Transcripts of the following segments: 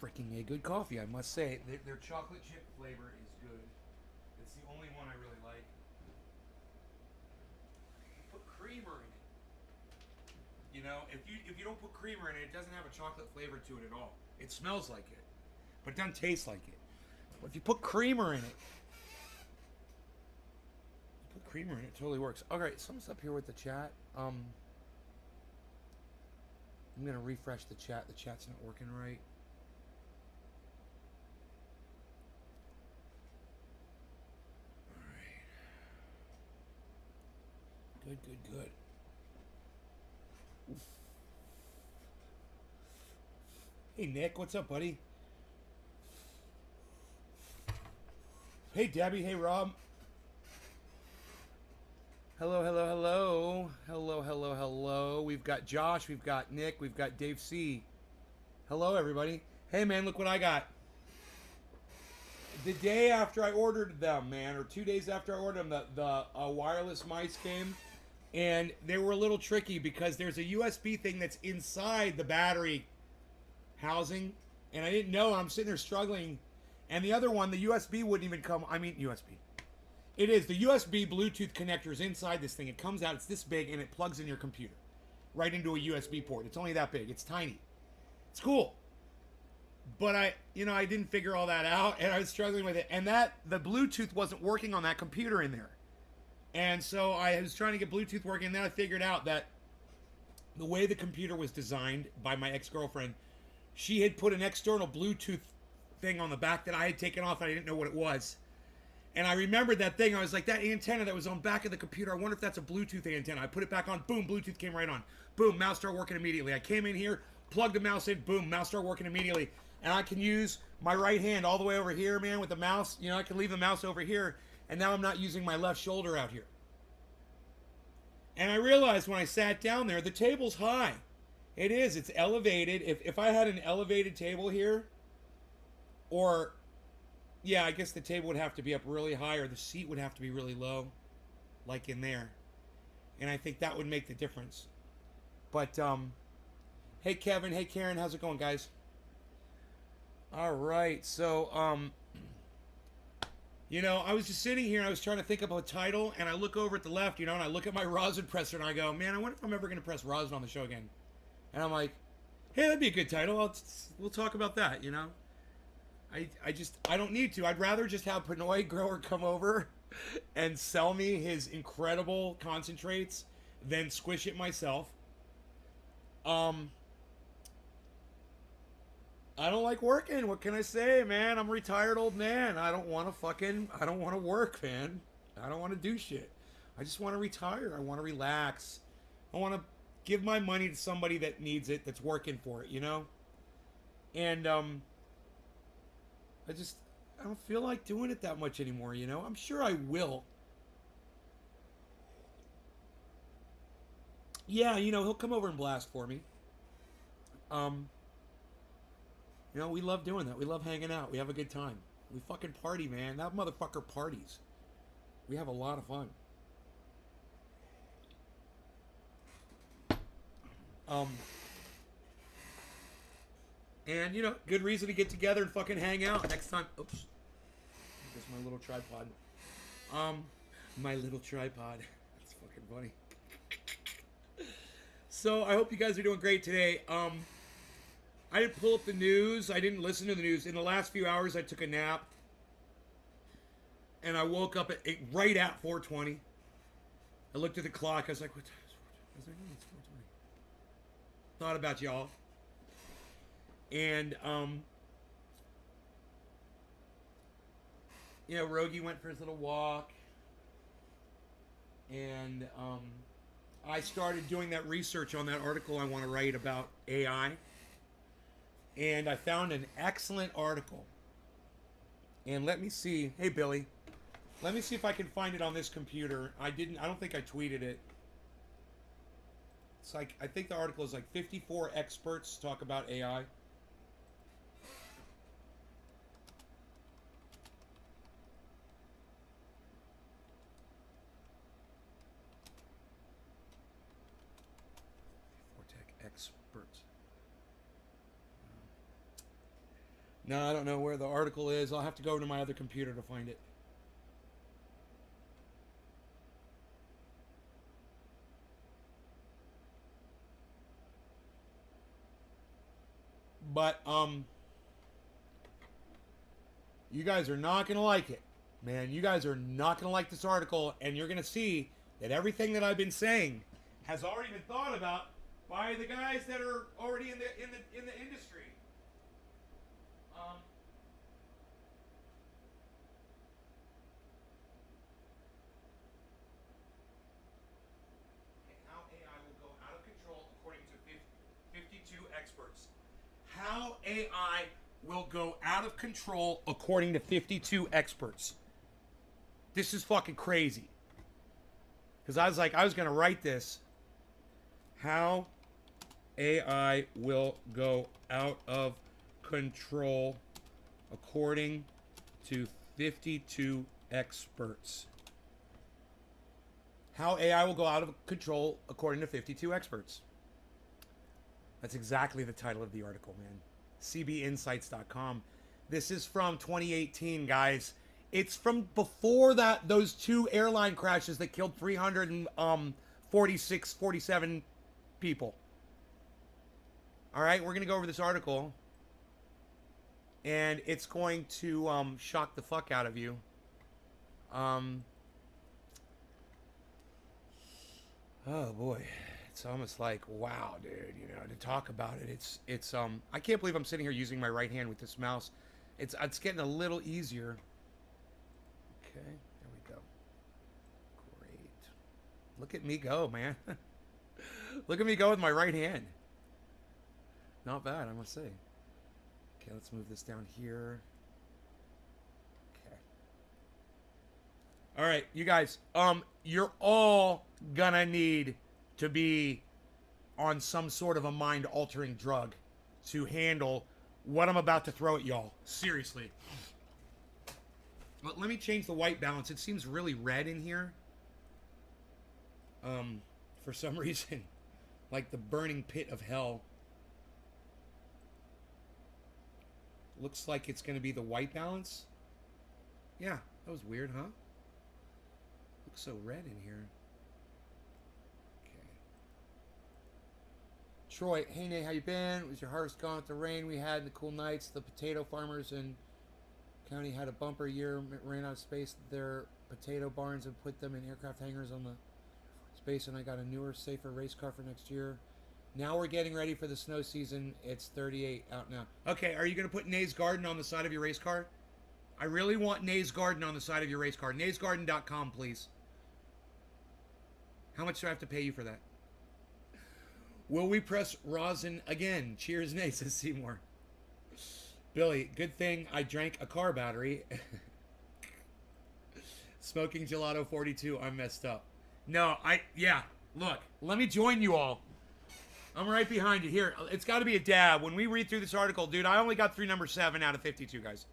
freaking a good coffee, I must say. Their chocolate chip flavor is good. It's the only one I really like. You put creamer in it. You know, if you don't put creamer in it, it doesn't have a chocolate flavor to it at all. It smells like it, but it doesn't taste like it. But if you put creamer in it, it totally works. All right, someone's up here with the chat. I'm gonna refresh the chat. The chat's not working right. All right. Good. Oof. Hey Nick, what's up, buddy? Hey Debbie. Hey Rob. Hello. We've got Josh, we've got Nick, we've got Dave C. Hello, everybody. Hey, man, look what I got. The day after I ordered them, man, or 2 days after I ordered them, the wireless mice came, and they were a little tricky because there's a USB thing that's inside the battery housing, and I didn't know. I'm sitting there struggling, and the other one, the USB wouldn't even come. I mean, USB. It is. The USB Bluetooth connector is inside this thing. It comes out. It's this big, and it plugs in your computer. Right into a USB port. It's only that big. It's tiny. It's cool. But I didn't figure all that out, and I was struggling with it. And the Bluetooth wasn't working on that computer in there. And so I was trying to get Bluetooth working, and then I figured out that the way the computer was designed by my ex-girlfriend, she had put an external Bluetooth thing on the back that I had taken off, and I didn't know what it was. And I remembered that thing. I was like, that antenna that was on back of the computer, I wonder if that's a Bluetooth antenna. I put it back on. Boom, Bluetooth came right on. Boom, mouse started working immediately. I came in here, plugged the mouse in. Boom, mouse started working immediately. And I can use my right hand all the way over here, man, with the mouse. You know, I can leave the mouse over here. And now I'm not using my left shoulder out here. And I realized when I sat down there, the table's high. It is. It's elevated. If I had an elevated table here, or... yeah, I guess the table would have to be up really high, or the seat would have to be really low, like in there. And I think that would make the difference. But, hey Kevin, hey Karen, how's it going, guys? All right, so, I was just sitting here and I was trying to think of a title, and I look over at the left, and I look at my rosin presser, and I go, man, I wonder if I'm ever going to press rosin on the show again. And I'm like, hey, that'd be a good title. We'll talk about that, I don't need to. I'd rather just have Pinoy Grower come over and sell me his incredible concentrates than squish it myself. I don't like working. What can I say, man? I'm a retired old man. I don't want to work, man. I don't want to do shit. I just want to retire. I want to relax. I want to give my money to somebody that needs it, that's working for it, And, I don't feel like doing it that much anymore, I'm sure I will. Yeah, he'll come over and blast for me. We love doing that. We love hanging out. We have a good time. We fucking party, man. That motherfucker parties. We have a lot of fun. And, good reason to get together and fucking hang out next time. Oops. There's my little tripod. My little tripod. That's fucking funny. So, I hope you guys are doing great today. I didn't pull up the news. I didn't listen to the news. In the last few hours, I took a nap. And I woke up right at 4:20. I looked at the clock. I was like, what time is it? I was like, oh, it's 4:20. Thought about y'all. And, Rogie went for his little walk. And, I started doing that research on that article I want to write about AI. And I found an excellent article. And let me see. Hey, Billy. Let me see if I can find it on this computer. I don't think I tweeted it. It's like, I think the article is like 54 experts talk about AI. Experts. No, I don't know where the article is. I'll have to go to my other computer to find it. But, you guys are not going to like it. Man, you guys are not going to like this article, and you're going to see that everything that I've been saying has already been thought about by the guys that are already in the industry. How AI will go out of control according to 52 experts. How AI will go out of control according to 52 experts. This is fucking crazy. Because I was going to write this. How AI will go out of control according to 52 experts. How AI will go out of control according to 52 experts. That's exactly the title of the article, man. cbinsights.com. This is from 2018, guys. It's from before those two airline crashes that killed 47 people. All right, we're going to go over this article, and it's going to shock the fuck out of you. Oh boy, it's almost like, wow, dude, you know, to talk about it, it's I can't believe I'm sitting here using my right hand with this mouse. It's getting a little easier. Okay, there we go. Great. Look at me go, man. Look at me go with my right hand. Not bad, I must say. Okay, let's move this down here. Okay. All right, you guys, you're all gonna need to be on some sort of a mind-altering drug to handle what I'm about to throw at y'all. Seriously. Let me change the white balance. It seems really red in here. For some reason. Like the burning pit of hell. Looks like it's going to be the white balance. Yeah, that was weird, huh? Looks so red in here. Okay. Troy, hey Nate, how you been? Was your harvest gone with the rain we had and the cool nights? The potato farmers in county had a bumper year, ran out of space their potato barns and put them in aircraft hangars on the space, and I got a newer, safer race car for next year. Now we're getting ready for the snow season. It's 38 out now. Okay, are you going to put Nay's Garden on the side of your race car? I really want Nay's Garden on the side of your race car. naysgarden.com, please. How much do I have to pay you for that? Will we press Rosin again? Cheers, Nay, says Seymour. Billy, good thing I drank a car battery. Smoking gelato 42, I'm messed up. No, yeah, look, let me join you all. I'm right behind you. Here, it's got to be a dab. When we read through this article, dude, I only got through number 7 out of 52, guys.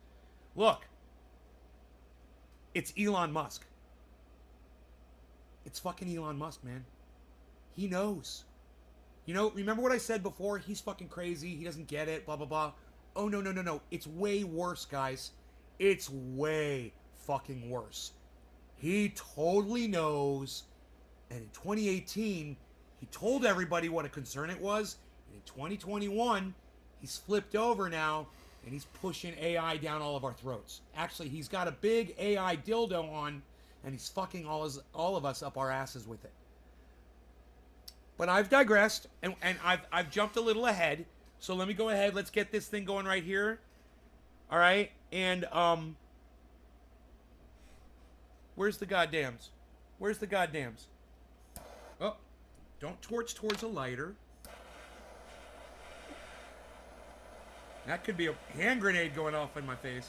Look. It's Elon Musk. It's fucking Elon Musk, man. He knows. You know, remember what I said before? He's fucking crazy. He doesn't get it, blah, blah, blah. Oh, no, no, no, no. It's way worse, guys. It's way fucking worse. He totally knows. And in 2018... he told everybody what a concern it was. And in 2021, he's flipped over now, and he's pushing AI down all of our throats. Actually, he's got a big AI dildo on, and he's fucking all of us up our asses with it. But I've digressed, and I've jumped a little ahead. So let me go ahead. Let's get this thing going right here. All right, and where's the goddams? Where's the goddams? Oh. Don't torch towards a lighter. That could be a hand grenade going off in my face.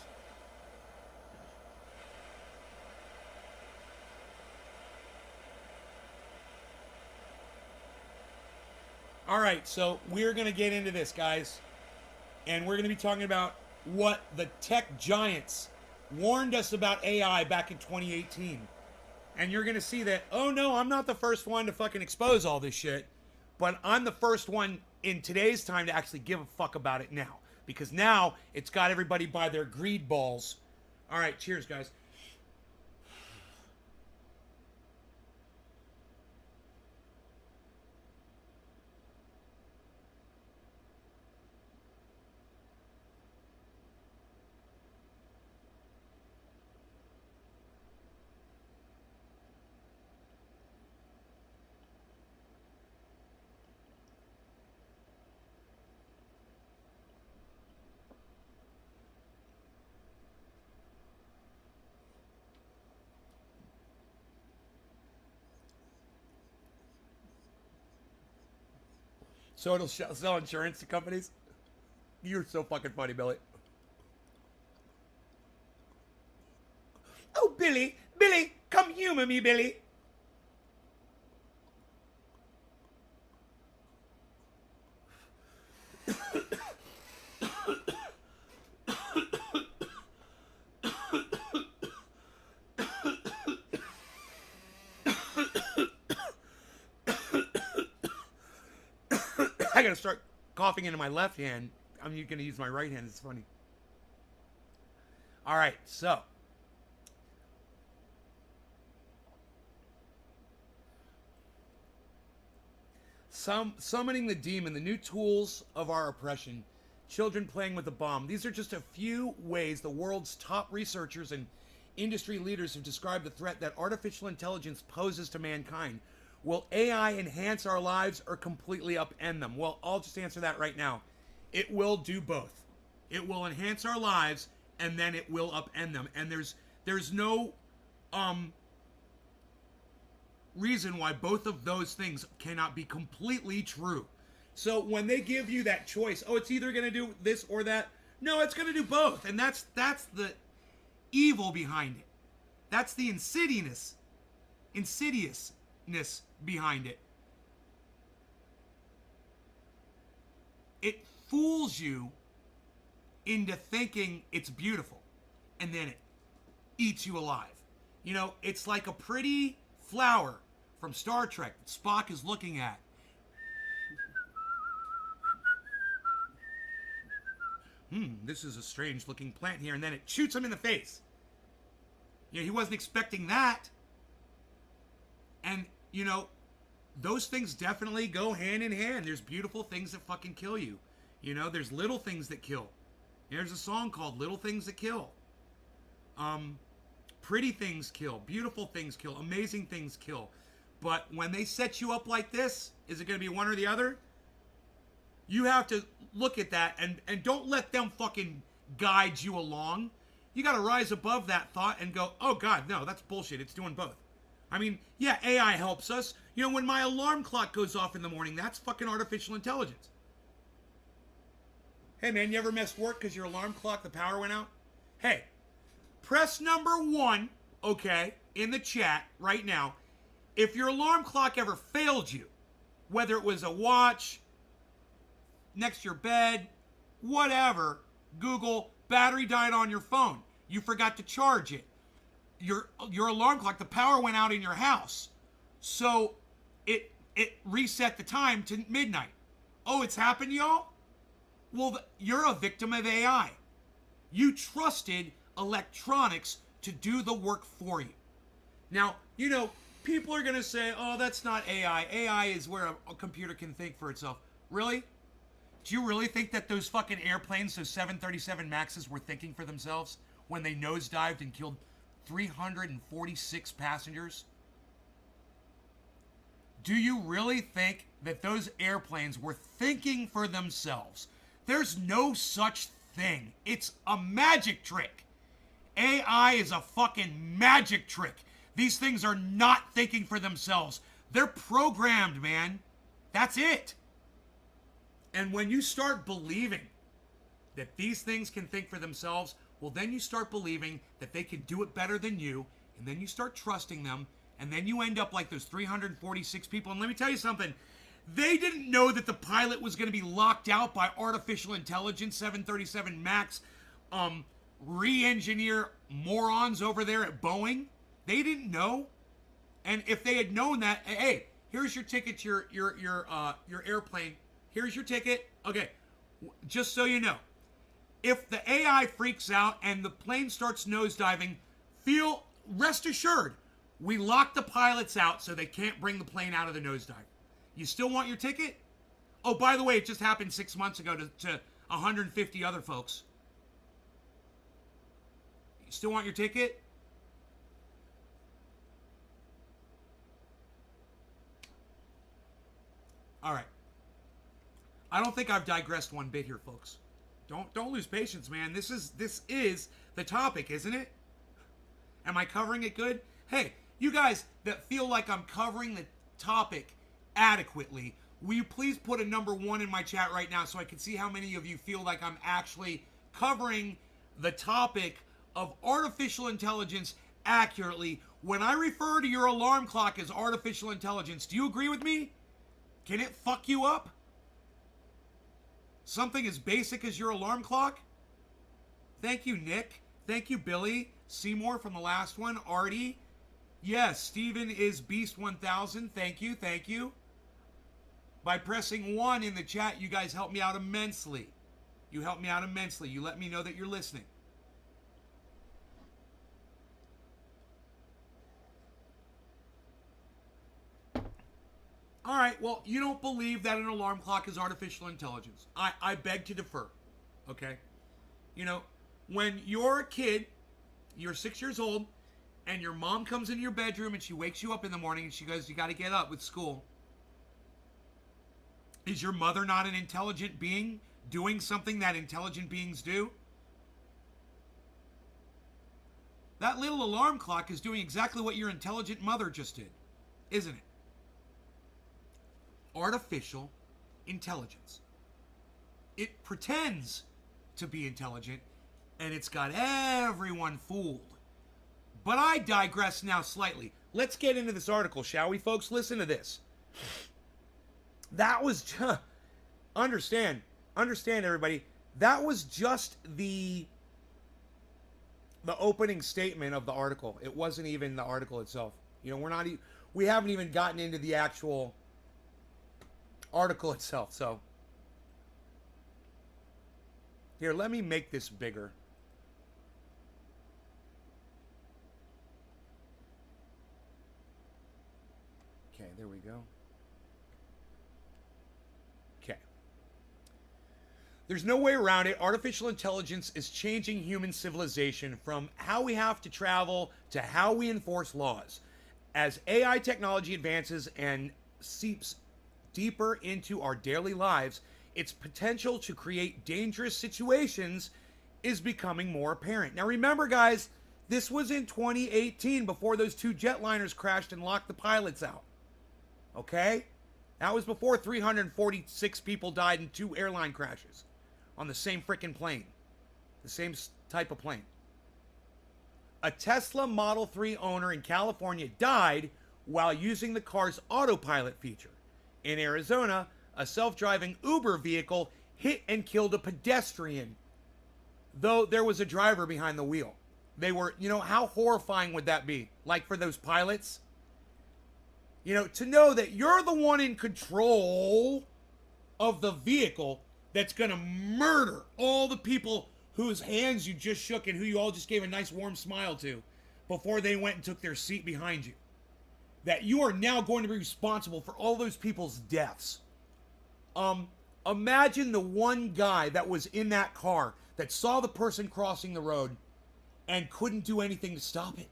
All right, so we're going to get into this, guys. And we're going to be talking about what the tech giants warned us about AI back in 2018. And you're going to see that, oh no, I'm not the first one to fucking expose all this shit. But I'm the first one in today's time to actually give a fuck about it now. because now it's got everybody by their greed balls. All right, cheers, guys. So it'll sell insurance to companies? You're so fucking funny, Billy. Oh, Billy, Billy, come humor me, Billy. I gotta start coughing into my left hand. I'm gonna use my right hand. It's funny. All right, so summoning the demon, the new tools of our oppression, children playing with the bomb. These are just a few ways the world's top researchers and industry leaders have described the threat that artificial intelligence poses to mankind. Will AI enhance our lives or completely upend them? Well, I'll just answer that right now. It will do both. It will enhance our lives and then it will upend them. And there's no reason why both of those things cannot be completely true. So when they give you that choice, oh, it's either going to do this or that. No, it's going to do both. And that's the evil behind it. That's the insidiousness behind it. It fools you into thinking it's beautiful, and then it eats you alive. You know, it's like a pretty flower from Star Trek that Spock is looking at. This is a strange looking plant here, and then it shoots him in the face. You know, he wasn't expecting that. And, you know, those things definitely go hand in hand. There's beautiful things that fucking kill you. You know, there's little things that kill. There's a song called Little Things That Kill. Pretty things kill. Beautiful things kill. Amazing things kill. But when they set you up like this, is it going to be one or the other? You have to look at that and don't let them fucking guide you along. You got to rise above that thought and go, oh God, no, that's bullshit. It's doing both. I mean, yeah, AI helps us. You know, when my alarm clock goes off in the morning, that's fucking artificial intelligence. Hey, man, you ever missed work because your alarm clock, the power went out? Hey, press number 1, okay, in the chat right now. If your alarm clock ever failed you, whether it was a watch, next to your bed, whatever, Google, battery died on your phone. You forgot to charge it. Your alarm clock, the power went out in your house. So it reset the time to midnight. Oh, it's happened, y'all? Well, you're a victim of AI. You trusted electronics to do the work for you. Now, you know, people are going to say, oh, that's not AI. AI is where a computer can think for itself. Really? Do you really think that those fucking airplanes, those 737 Maxes, were thinking for themselves when they nosedived and killed 346 passengers? Do you really think that those airplanes were thinking for themselves? There's no such thing. It's a magic trick. AI is a fucking magic trick. These things are not thinking for themselves. They're programmed, man. That's it. And when you start believing that these things can think for themselves, well, then you start believing that they can do it better than you, and then you start trusting them, and then you end up like those 346 people. And let me tell you something. They didn't know that the pilot was going to be locked out by artificial intelligence, 737 MAX, re-engineer morons over there at Boeing. They didn't know. And if they had known that, hey, here's your ticket to your airplane. Here's your ticket. Okay, just so you know, If the AI freaks out and the plane starts nosediving, rest assured, we lock the pilots out so they can't bring the plane out of the nosedive. You still want your ticket? Oh, by the way, it just happened 6 months ago to 150 other folks. You still want your ticket? All right. I don't think I've digressed one bit here, folks. Don't lose patience, man. This is the topic, isn't it? Am I covering it good? Hey, you guys that feel like I'm covering the topic adequately, will you please put a number 1 in my chat right now so I can see how many of you feel like I'm actually covering the topic of artificial intelligence accurately. When I refer to your alarm clock as artificial intelligence, do you agree with me? Can it fuck you up? Something as basic as your alarm clock? Thank you, Nick. Thank you, Billy. Seymour from the last one. Artie. Yes, Steven is Beast 1000. Thank you, thank you. By pressing 1 in the chat, you guys help me out immensely. You help me out immensely. You let me know that you're listening. All right, well, you don't believe that an alarm clock is artificial intelligence. I beg to differ, okay? You know, when you're a kid, you're 6 years old, and your mom comes into your bedroom and she wakes you up in the morning and she goes, you got to get up with school. Is your mother not an intelligent being doing something that intelligent beings do? That little alarm clock is doing exactly what your intelligent mother just did, isn't it? Artificial intelligence. It pretends to be intelligent, and it's got everyone fooled. But I digress now slightly. Let's get into this article, shall we, folks? Listen to this. That was just... Understand, everybody. That was just the opening statement of the article. It wasn't even the article itself. You know, we haven't even gotten into the actual article itself. So here, let me make this bigger. Okay, there we go. Okay. There's no way around it. Artificial intelligence is changing human civilization from how we have to travel to how we enforce laws. As AI technology advances and seeps deeper into our daily lives, its potential to create dangerous situations is becoming more apparent. Now remember, guys, this was in 2018 before those 2 jetliners crashed and locked the pilots out. Okay? That was before 346 people died in 2 airline crashes on the same freaking plane. The same type of plane. A Tesla Model 3 owner in California died while using the car's autopilot feature. In Arizona, a self-driving Uber vehicle hit and killed a pedestrian, though there was a driver behind the wheel. They were, you know, how horrifying would that be? Like for those pilots? You know, to know that you're the one in control of the vehicle that's going to murder all the people whose hands you just shook and who you all just gave a nice warm smile to before they went and took their seat behind you. That you are now going to be responsible for all those people's deaths. Imagine the one guy that was in that car that saw the person crossing the road and couldn't do anything to stop it.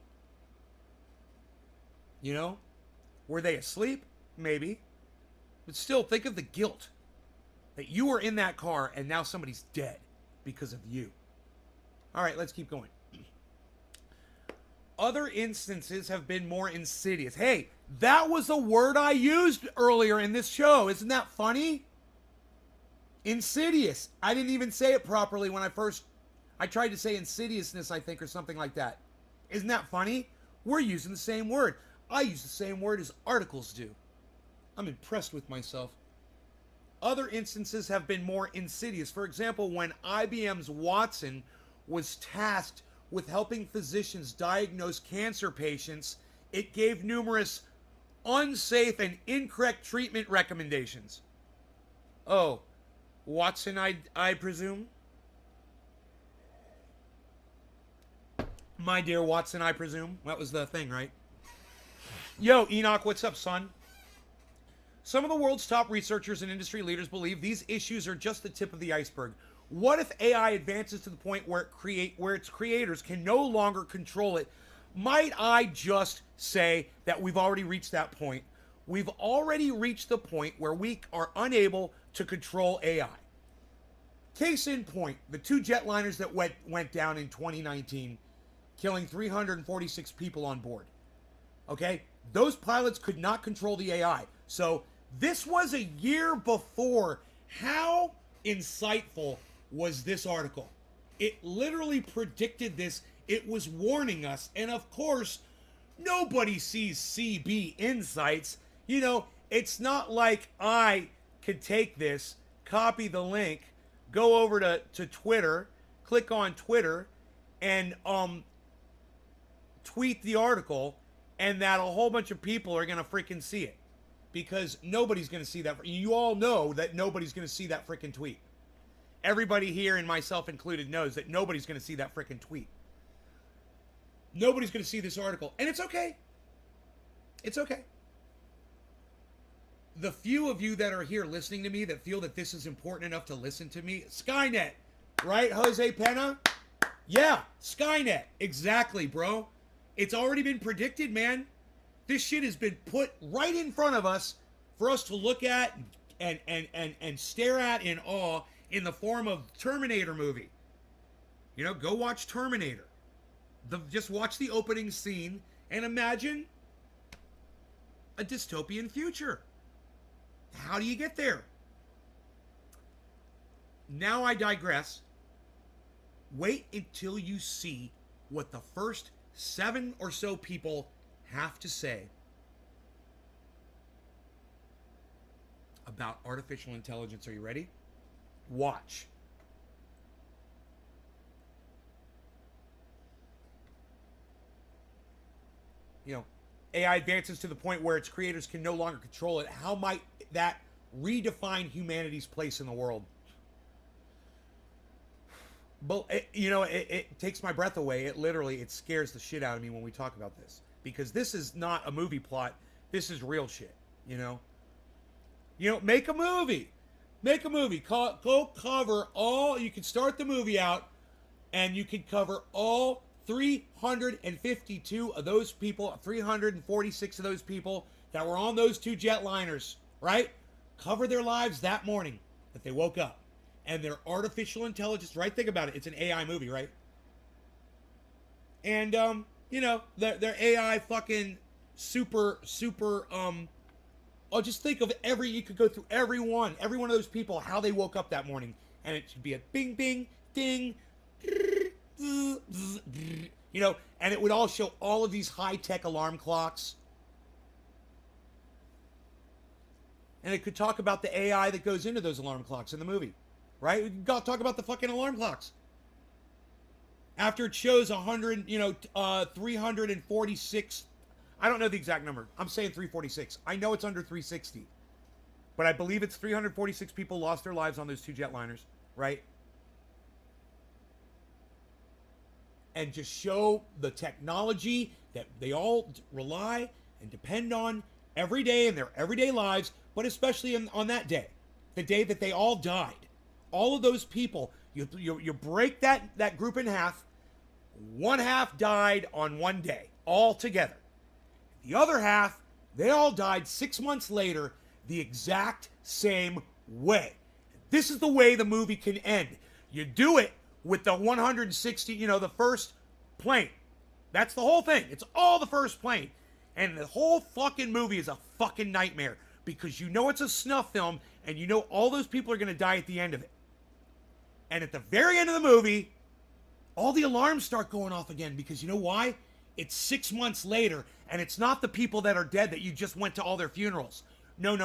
You know? Were they asleep? Maybe. But still, think of the guilt that you were in that car and now somebody's dead because of you. All right, let's keep going. Other instances have been more insidious. Hey, that was a word I used earlier in this show. Isn't that funny? Insidious. I didn't even say it properly when I tried to say insidiousness, I think, or something like that. Isn't that funny? We're using the same word. I use the same word as articles do. I'm impressed with myself. Other instances have been more insidious. For example, when IBM's Watson was tasked with helping physicians diagnose cancer patients, it gave numerous unsafe and incorrect treatment recommendations. Oh, Watson, I presume? My dear Watson, I presume. That was the thing, right? Yo, Enoch, what's up, son? Some of the world's top researchers and industry leaders believe these issues are just the tip of the iceberg. What if AI advances to the point where its creators can no longer control it? Might I just say that we've already reached that point? We've already reached the point where we are unable to control AI. Case in point, the two jetliners that went down in 2019, killing 346 people on board. Okay? Those pilots could not control the AI. So this was a year before. How insightful was this article? It literally predicted this. It was warning us. And of course, nobody sees CB Insights. You know, it's not like I could take this, copy the link, go over to Twitter, click on Twitter, and tweet the article, and that a whole bunch of people are going to freaking see it. Because nobody's going to see that. You all know that nobody's going to see that freaking tweet. Everybody here, and myself included, knows that nobody's going to see that freaking tweet. Nobody's going to see this article. And it's okay. It's okay. The few of you that are here listening to me that feel that this is important enough to listen to me, Skynet, right, Jose Pena? Yeah, Skynet. Exactly, bro. It's already been predicted, man. This shit has been put right in front of us for us to look at and stare at in awe in the form of Terminator movie. You know, go watch Terminator. Just watch the opening scene and imagine a dystopian future. How do you get there? Now I digress. Wait until you see what the first 7 or so people have to say about artificial intelligence. Are you ready? Watch. You know, AI advances to the point where its creators can no longer control it. How might that redefine humanity's place in the world? But it takes my breath away. It scares the shit out of me when we talk about this, because this is not a movie plot. This is real shit. You know, make a movie. Go cover all. You can start the movie out, and you can cover all 352 of those people, 346 of those people that were on those two jetliners, right? Cover their lives that morning that they woke up. And their artificial intelligence, right? Think about it. It's an AI movie, right? And, their AI fucking super, just think of you could go through every one of those people, how they woke up that morning. And it should be a bing, bing, ding, and it would all show all of these high-tech alarm clocks. And it could talk about the AI that goes into those alarm clocks in the movie. Right? We can talk about the fucking alarm clocks. After it shows 346, I don't know the exact number. I'm saying 346. I know it's under 360. But I believe it's 346 people lost their lives on those two jetliners, right? And just show the technology that they all rely and depend on every day in their everyday lives, but especially on that day, the day that they all died. All of those people, you break that group in half. One half died on one day, all together. The other half, they all died 6 months later, the exact same way. This is the way the movie can end. You do it with the 160, the first plane. That's the whole thing. It's all the first plane. And the whole fucking movie is a fucking nightmare, because it's a snuff film, and all those people are going to die at the end of it. And at the very end of the movie, all the alarms start going off again, because you know why? It's 6 months later, and it's not the people that are dead that you just went to all their funerals. No.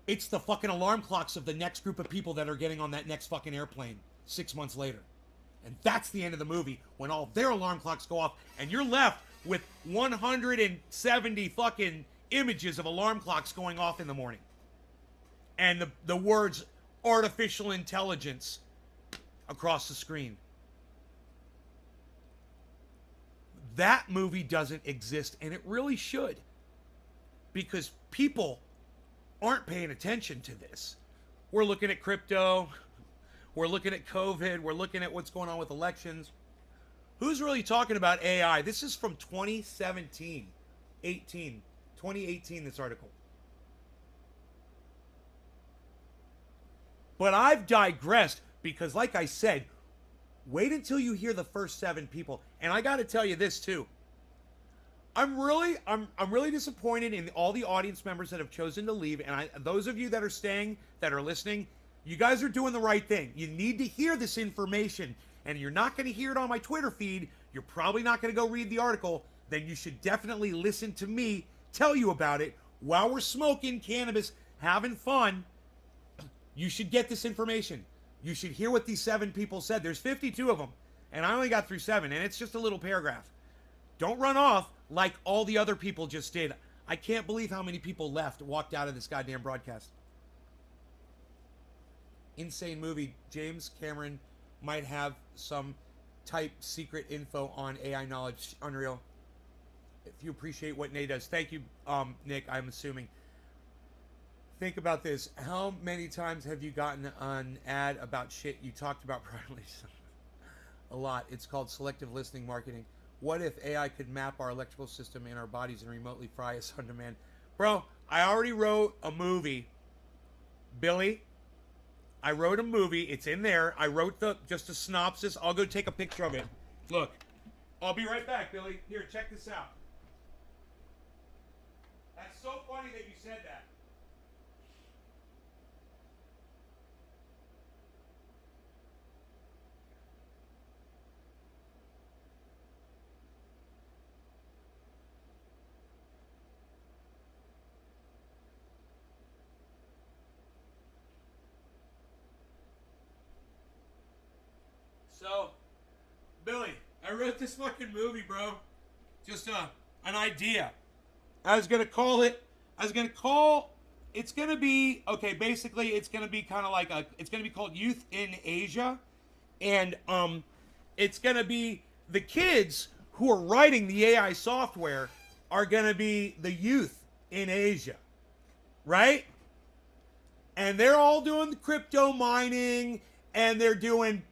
It's the fucking alarm clocks of the next group of people that are getting on that next fucking airplane 6 months later. And that's the end of the movie, when all their alarm clocks go off, and you're left with 170 fucking images of alarm clocks going off in the morning. And the words artificial intelligence across the screen. That movie doesn't exist, and it really should, because people aren't paying attention to this. We're looking at crypto, we're looking at COVID, we're looking at what's going on with elections. Who's really talking about AI? This is from 2017, 2018, this article. But I've digressed because, like I said, wait until you hear the first 7 people. And I got to tell you this too. I'm really disappointed in all the audience members that have chosen to leave. And those of you that are staying, that are listening, you guys are doing the right thing. You need to hear this information, and you're not going to hear it on my Twitter feed. You're probably not going to go read the article. Then you should definitely listen to me tell you about it while we're smoking cannabis, having fun. You should get this information. You should hear what these 7 people said. There's 52 of them, and I only got through 7, and it's just a little paragraph. Don't run off like all the other people just did. I can't believe how many people walked out of this goddamn broadcast. Insane movie. James Cameron might have some type secret info on AI knowledge. Unreal. If you appreciate what Nate does. Thank you, Nick, I'm assuming. Think about this. How many times have you gotten an ad about shit you talked about privately? A lot. It's called selective listening marketing. What if AI could map our electrical system in our bodies and remotely fry us on demand? Bro, I already wrote a movie. Billy, I wrote a movie. It's in there. I wrote just a synopsis. I'll go take a picture of it. Look. I'll be right back, Billy. Here, check this out. That's so funny that you said that. So, Billy, I wrote this fucking movie, bro. Just an idea. It's going to be, okay, basically it's going to be kind of like it's going to be called Youth in Asia. And it's going to be the kids who are writing the AI software are going to be the youth in Asia. Right? And they're all doing the crypto mining, and they're doing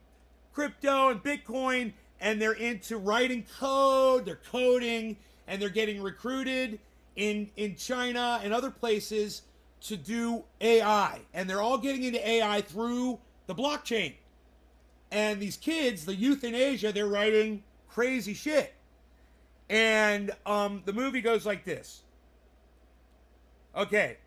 crypto and Bitcoin, and they're into writing code, they're coding, and they're getting recruited in China and other places to do AI. And they're all getting into AI through the blockchain. And these kids, the youth in Asia, they're writing crazy shit. And the movie goes like this. Okay.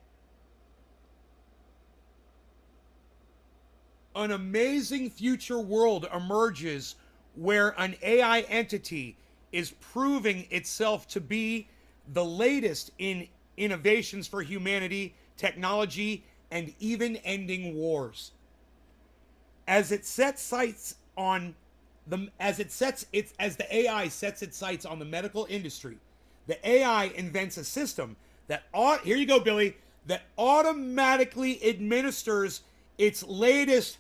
An amazing future world emerges where an AI entity is proving itself to be the latest in innovations for humanity, technology, and even ending wars. As the AI sets its sights on the medical industry, the AI invents a system that here you go, Billy, that automatically administers its latest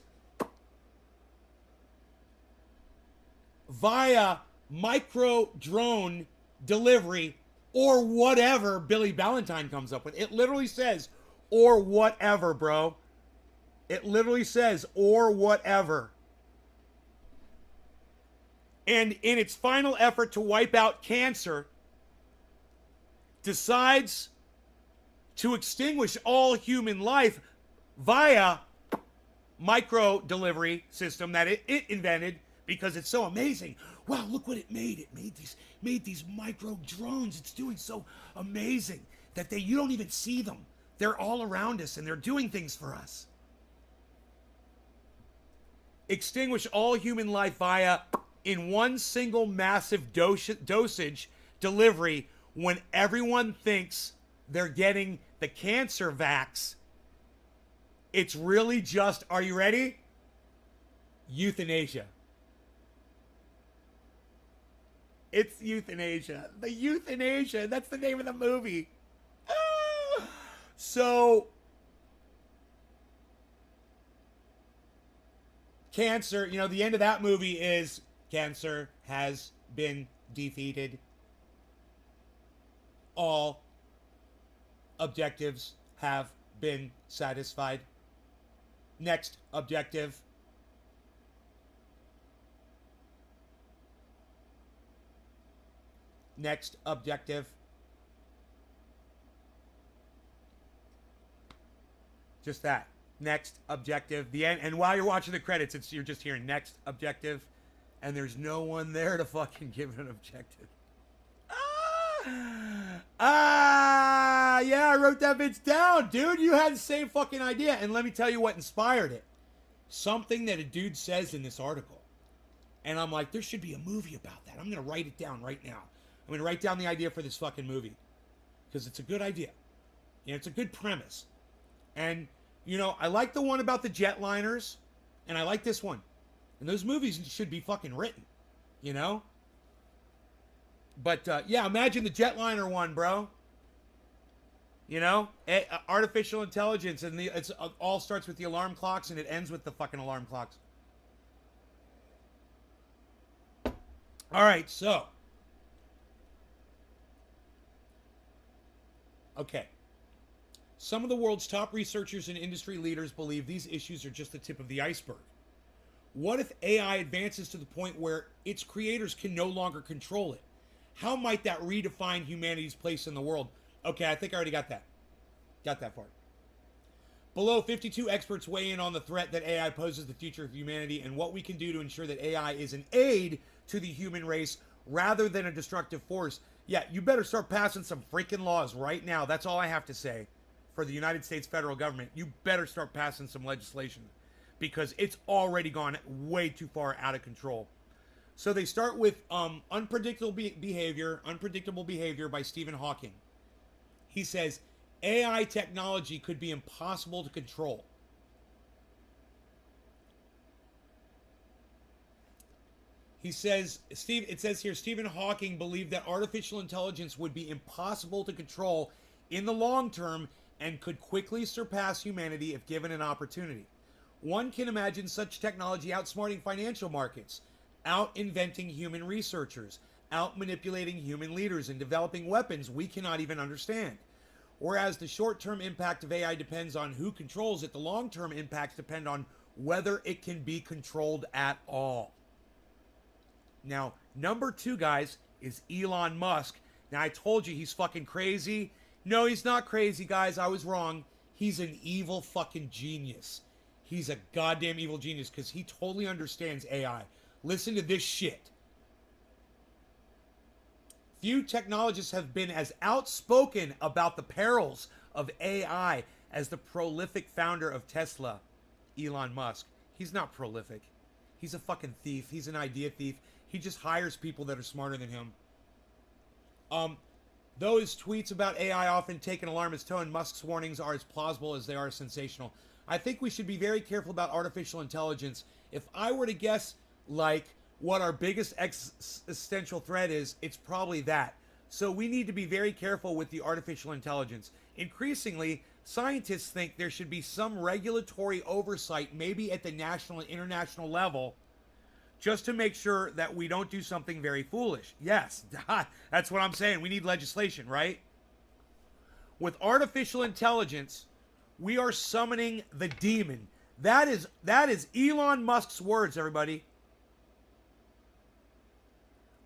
via micro drone delivery or whatever Billy Ballantyne comes up with. It literally says, or whatever, bro. It literally says, or whatever. And in its final effort to wipe out cancer, decides to extinguish all human life via micro delivery system that it invented because it's so amazing. Wow, look what it made. It made these micro drones. It's doing so amazing that you don't even see them. They're all around us and they're doing things for us. Extinguish all human life via in one single massive dosage delivery when everyone thinks they're getting the cancer vax. It's really just, are you ready? Euthanasia. It's euthanasia. The euthanasia. That's the name of the movie. So, cancer, the end of that movie is cancer has been defeated. all objectives have been satisfied. Next objective. Next objective. Just that. Next objective. The end. And while you're watching the credits, you're just hearing next objective. And there's no one there to fucking give an objective. Yeah, I wrote that bitch down, dude. You had the same fucking idea. And let me tell you what inspired it. Something that a dude says in this article. And I'm like, there should be a movie about that. I'm going to write it down right now. I'm going to write down the idea for this fucking movie. Because it's a good idea. You know, it's a good premise. And, you know, I like the one about the jetliners. And I like this one. And those movies should be fucking written. You know? But, yeah, imagine the jetliner one, bro. You know? Artificial intelligence. And it all starts with the alarm clocks and it ends with the fucking alarm clocks. All right, so. Okay. Some of the world's top researchers and industry leaders believe these issues are just the tip of the iceberg. What if AI advances to the point where its creators can no longer control it? How might that redefine humanity's place in the world? Okay, I think I already got that. Got that part. Below, 52 experts weigh in on the threat that AI poses the future of humanity and what we can do to ensure that AI is an aid to the human race rather than a destructive force. Yeah, you better start passing some freaking laws right now. That's all I have to say for the United States federal government. You better start passing some legislation because it's already gone way too far out of control. So they start with unpredictable behavior by Stephen Hawking. He says, AI technology could be impossible to control. He says, it says here, Stephen Hawking believed that artificial intelligence would be impossible to control in the long term and could quickly surpass humanity if given an opportunity. One can imagine such technology outsmarting financial markets, out-inventing human researchers, out-manipulating human leaders, and developing weapons we cannot even understand. Whereas the short-term impact of AI depends on who controls it, the long-term impacts depend on whether it can be controlled at all. Now, number 2, guys, is Elon Musk. Now, I told you he's fucking crazy. No, he's not crazy, guys. I was wrong. He's an evil fucking genius. He's a goddamn evil genius because he totally understands AI. Listen to this shit. Few technologists have been as outspoken about the perils of AI as the prolific founder of Tesla, Elon Musk. He's not prolific. He's a fucking thief. He's an idea thief. He just hires people that are smarter than him. Though his tweets about AI often take an alarmist tone, Musk's warnings are as plausible as they are sensational. I think we should be very careful about artificial intelligence. If I were to guess, like, what our biggest existential threat is, it's probably that. So we need to be very careful with the artificial intelligence. Increasingly, scientists think there should be some regulatory oversight, maybe at the national and international level, just to make sure that we don't do something very foolish. Yes, that's what I'm saying. We need legislation, right? With artificial intelligence, we are summoning the demon. That is Elon Musk's words, everybody.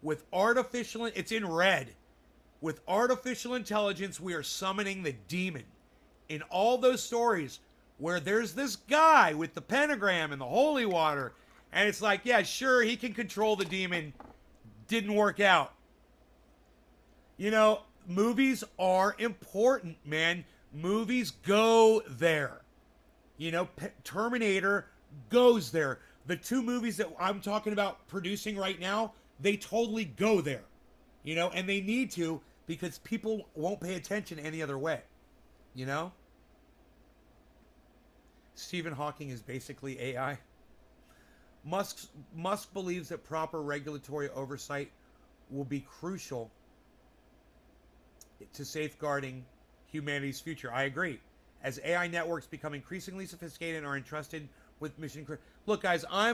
With artificial, it's in red. With artificial intelligence, we are summoning the demon. In all those stories where there's this guy with the pentagram and the holy water, and it's like, yeah, sure, he can control the demon. Didn't work out. You know, movies are important, man. Movies go there. You know, Terminator goes there. The 2 movies that I'm talking about producing right now, they totally go there. You know, and they need to because people won't pay attention any other way. You know? Stephen Hawking is basically AI. Musk believes that proper regulatory oversight will be crucial to safeguarding humanity's future. I agree. As AI networks become increasingly sophisticated and are entrusted with mission. Look, guys, I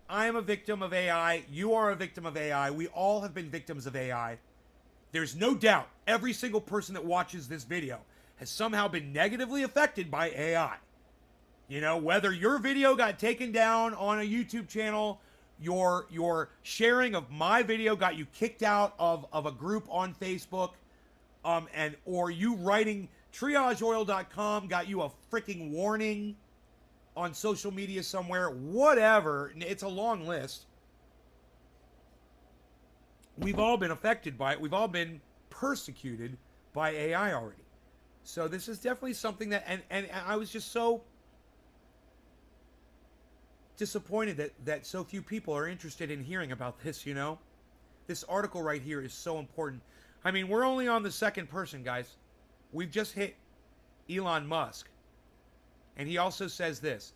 am a victim of AI. You are a victim of AI. We all have been victims of AI. There's no doubt every single person that watches this video has somehow been negatively affected by AI. You know, whether your video got taken down on a YouTube channel, your sharing of my video got you kicked out of a group on Facebook, or you writing triageoil.com got you a freaking warning on social media somewhere, whatever. It's a long list. We've all been affected by it. We've all been persecuted by AI already. So this is definitely something that, and I was just so disappointed that so few people are interested in hearing about this, you know? This article right here is so important. I mean, we're only on the second person, guys. We've just hit Elon Musk. And he also says this: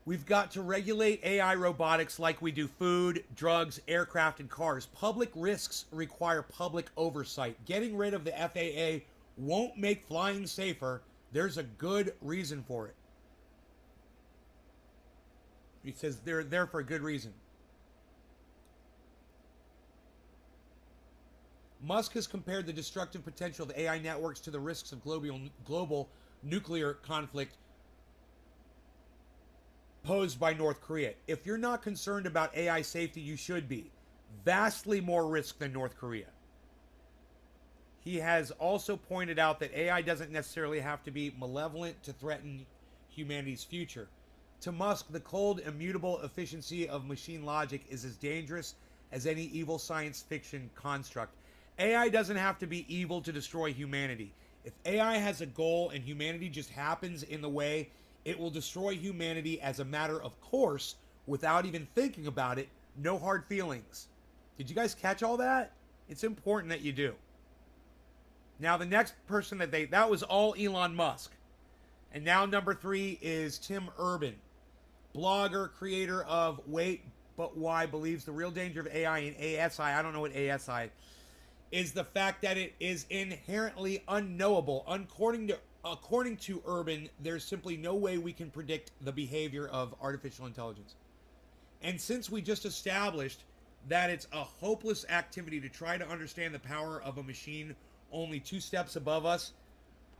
we've got to regulate AI robotics like we do food, drugs, aircraft, and cars. Public risks require public oversight. Getting rid of the FAA won't make flying safer. There's a good reason for it. He says they're there for a good reason. Musk has compared the destructive potential of AI networks to the risks of global nuclear conflict posed by North Korea. If you're not concerned about AI safety, you should be. Vastly more risk than North Korea. He has also pointed out that AI doesn't necessarily have to be malevolent to threaten humanity's future. To Musk, the cold, immutable efficiency of machine logic is as dangerous as any evil science fiction construct. AI doesn't have to be evil to destroy humanity. If AI has a goal and humanity just happens in the way, it will destroy humanity as a matter of course without even thinking about it. No hard feelings. Did you guys catch all that? It's important that you do. Now the next person that was all Elon Musk. And now number 3 is Tim Urban. Blogger, creator of Wait But Why, believes the real danger of AI and ASI, I don't know what ASI, is the fact that it is inherently unknowable. According to Urban, there's simply no way we can predict the behavior of artificial intelligence. And since we just established that it's a hopeless activity to try to understand the power of a machine only 2 steps above us,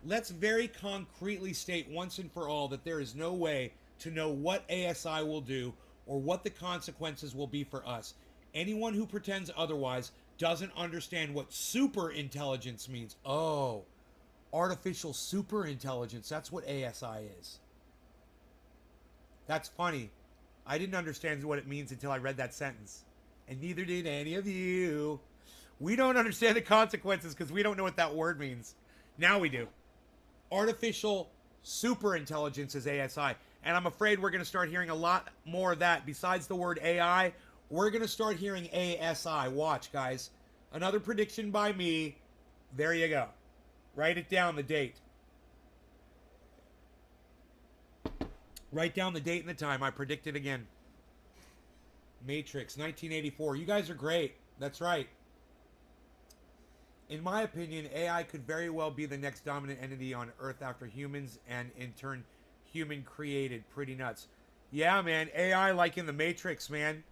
let's very concretely state once and for all that there is no way to know what ASI will do or what the consequences will be for us. Anyone who pretends otherwise doesn't understand what super intelligence means. Oh, artificial super intelligence. That's what ASI is. That's funny. I didn't understand what it means until I read that sentence. And neither did any of you. We don't understand the consequences because we don't know what that word means. Now we do. Artificial super intelligence is ASI. And I'm afraid we're going to start hearing a lot more of that. Besides the word AI, we're going to start hearing ASI. Watch, guys. Another prediction by me. There you go. Write it down, the date. Write down the date and the time. I predict it again. Matrix, 1984. You guys are great. That's right. In my opinion, AI could very well be the next dominant entity on Earth after humans, and in turn, human created. Pretty nuts. Yeah, man. AI like in the Matrix, man.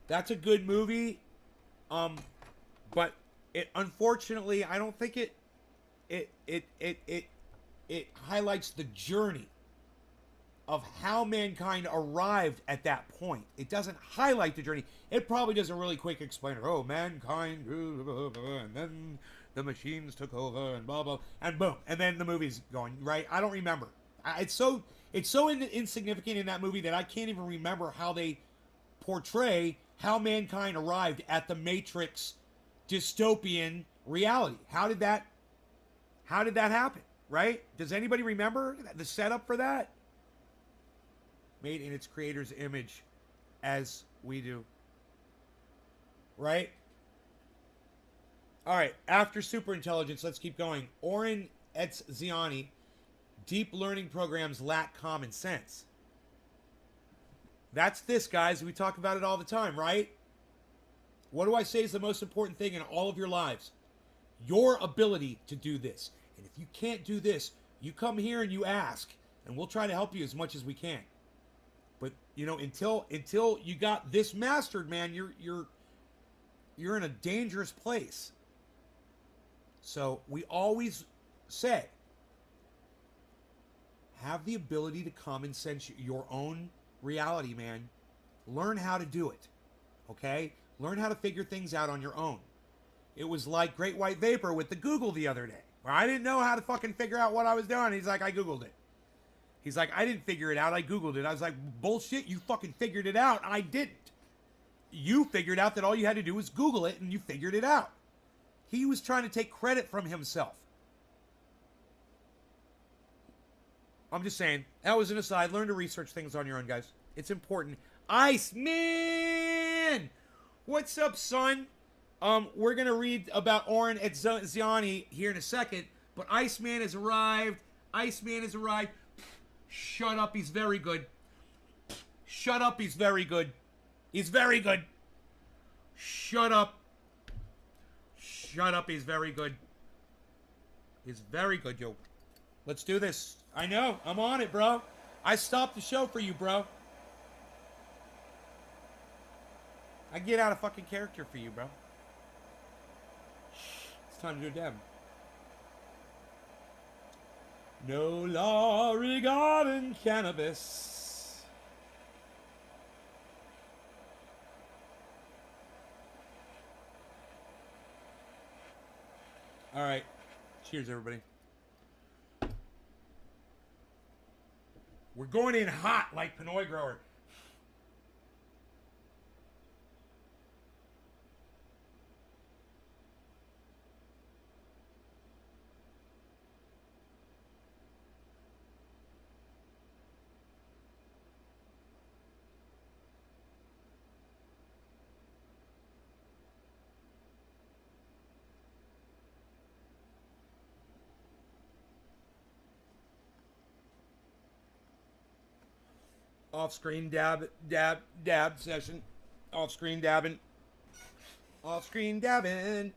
That's a good movie. But it, unfortunately, I don't think it highlights the journey of how mankind arrived at that point. It doesn't highlight the journey. It probably does a really quick explainer. Oh, mankind, and then the machines took over, and blah, blah, and boom. And then the movie's going, right? I don't remember. It's so insignificant in that movie that I can't even remember how they portray how mankind arrived at the Matrix dystopian reality. How did that happen, right? Does anybody remember the setup for that? Made in its creator's image, as we do. Right? All right, after superintelligence, let's keep going. Oren Etziani, deep learning programs lack common sense. That's this, guys. We talk about it all the time, right? What do I say is the most important thing in all of your lives? Your ability to do this. And if you can't do this, you come here and you ask, and we'll try to help you as much as we can. But, you know, until you got this mastered, man, you're in a dangerous place. So we always say, have the ability to common sense your own reality, man. Learn how to do it. Okay? Learn how to figure things out on your own. It was like Great White Vapor with the Google the other day, where I didn't know how to fucking figure out what I was doing. He's like, I Googled it. He's like, I didn't figure it out. I Googled it. I was like, bullshit, you fucking figured it out. I didn't. You figured out that all you had to do was Google it and you figured it out. He was trying to take credit from himself. I'm just saying, that was an aside. Learn to research things on your own, guys. It's important. Iceman! What's up, son? We're going to read about Oren at Ziani here in a second, but Iceman has arrived. Iceman has arrived. Shut up, he's very good. Shut up, he's very good. He's very good. Shut up. Shut up, he's very good. He's very good, yo. Let's do this. I know, I'm on it, bro. I stopped the show for you, bro. I get out of fucking character for you, bro. It's time to do a dab. No law regarding cannabis. All right. Cheers, everybody. We're going in hot like Pinoy Grower. Off-screen dab session. Off-screen dabbing. Off-screen dabbing.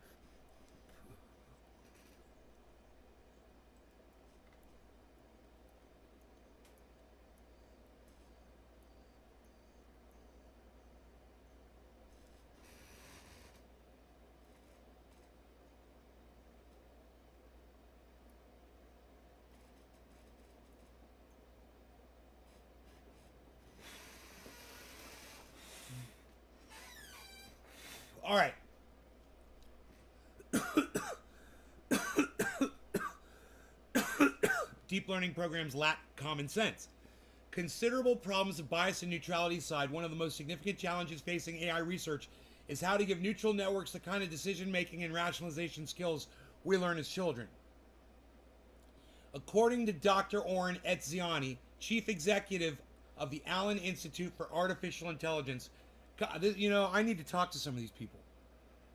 All right. Deep learning programs lack common sense. Considerable problems of bias and neutrality aside, one of the most significant challenges facing AI research is how to give neutral networks the kind of decision-making and rationalization skills we learn as children. According to Dr. Oren Etziani, chief executive of the Allen Institute for Artificial Intelligence, you know, I need to talk to some of these people.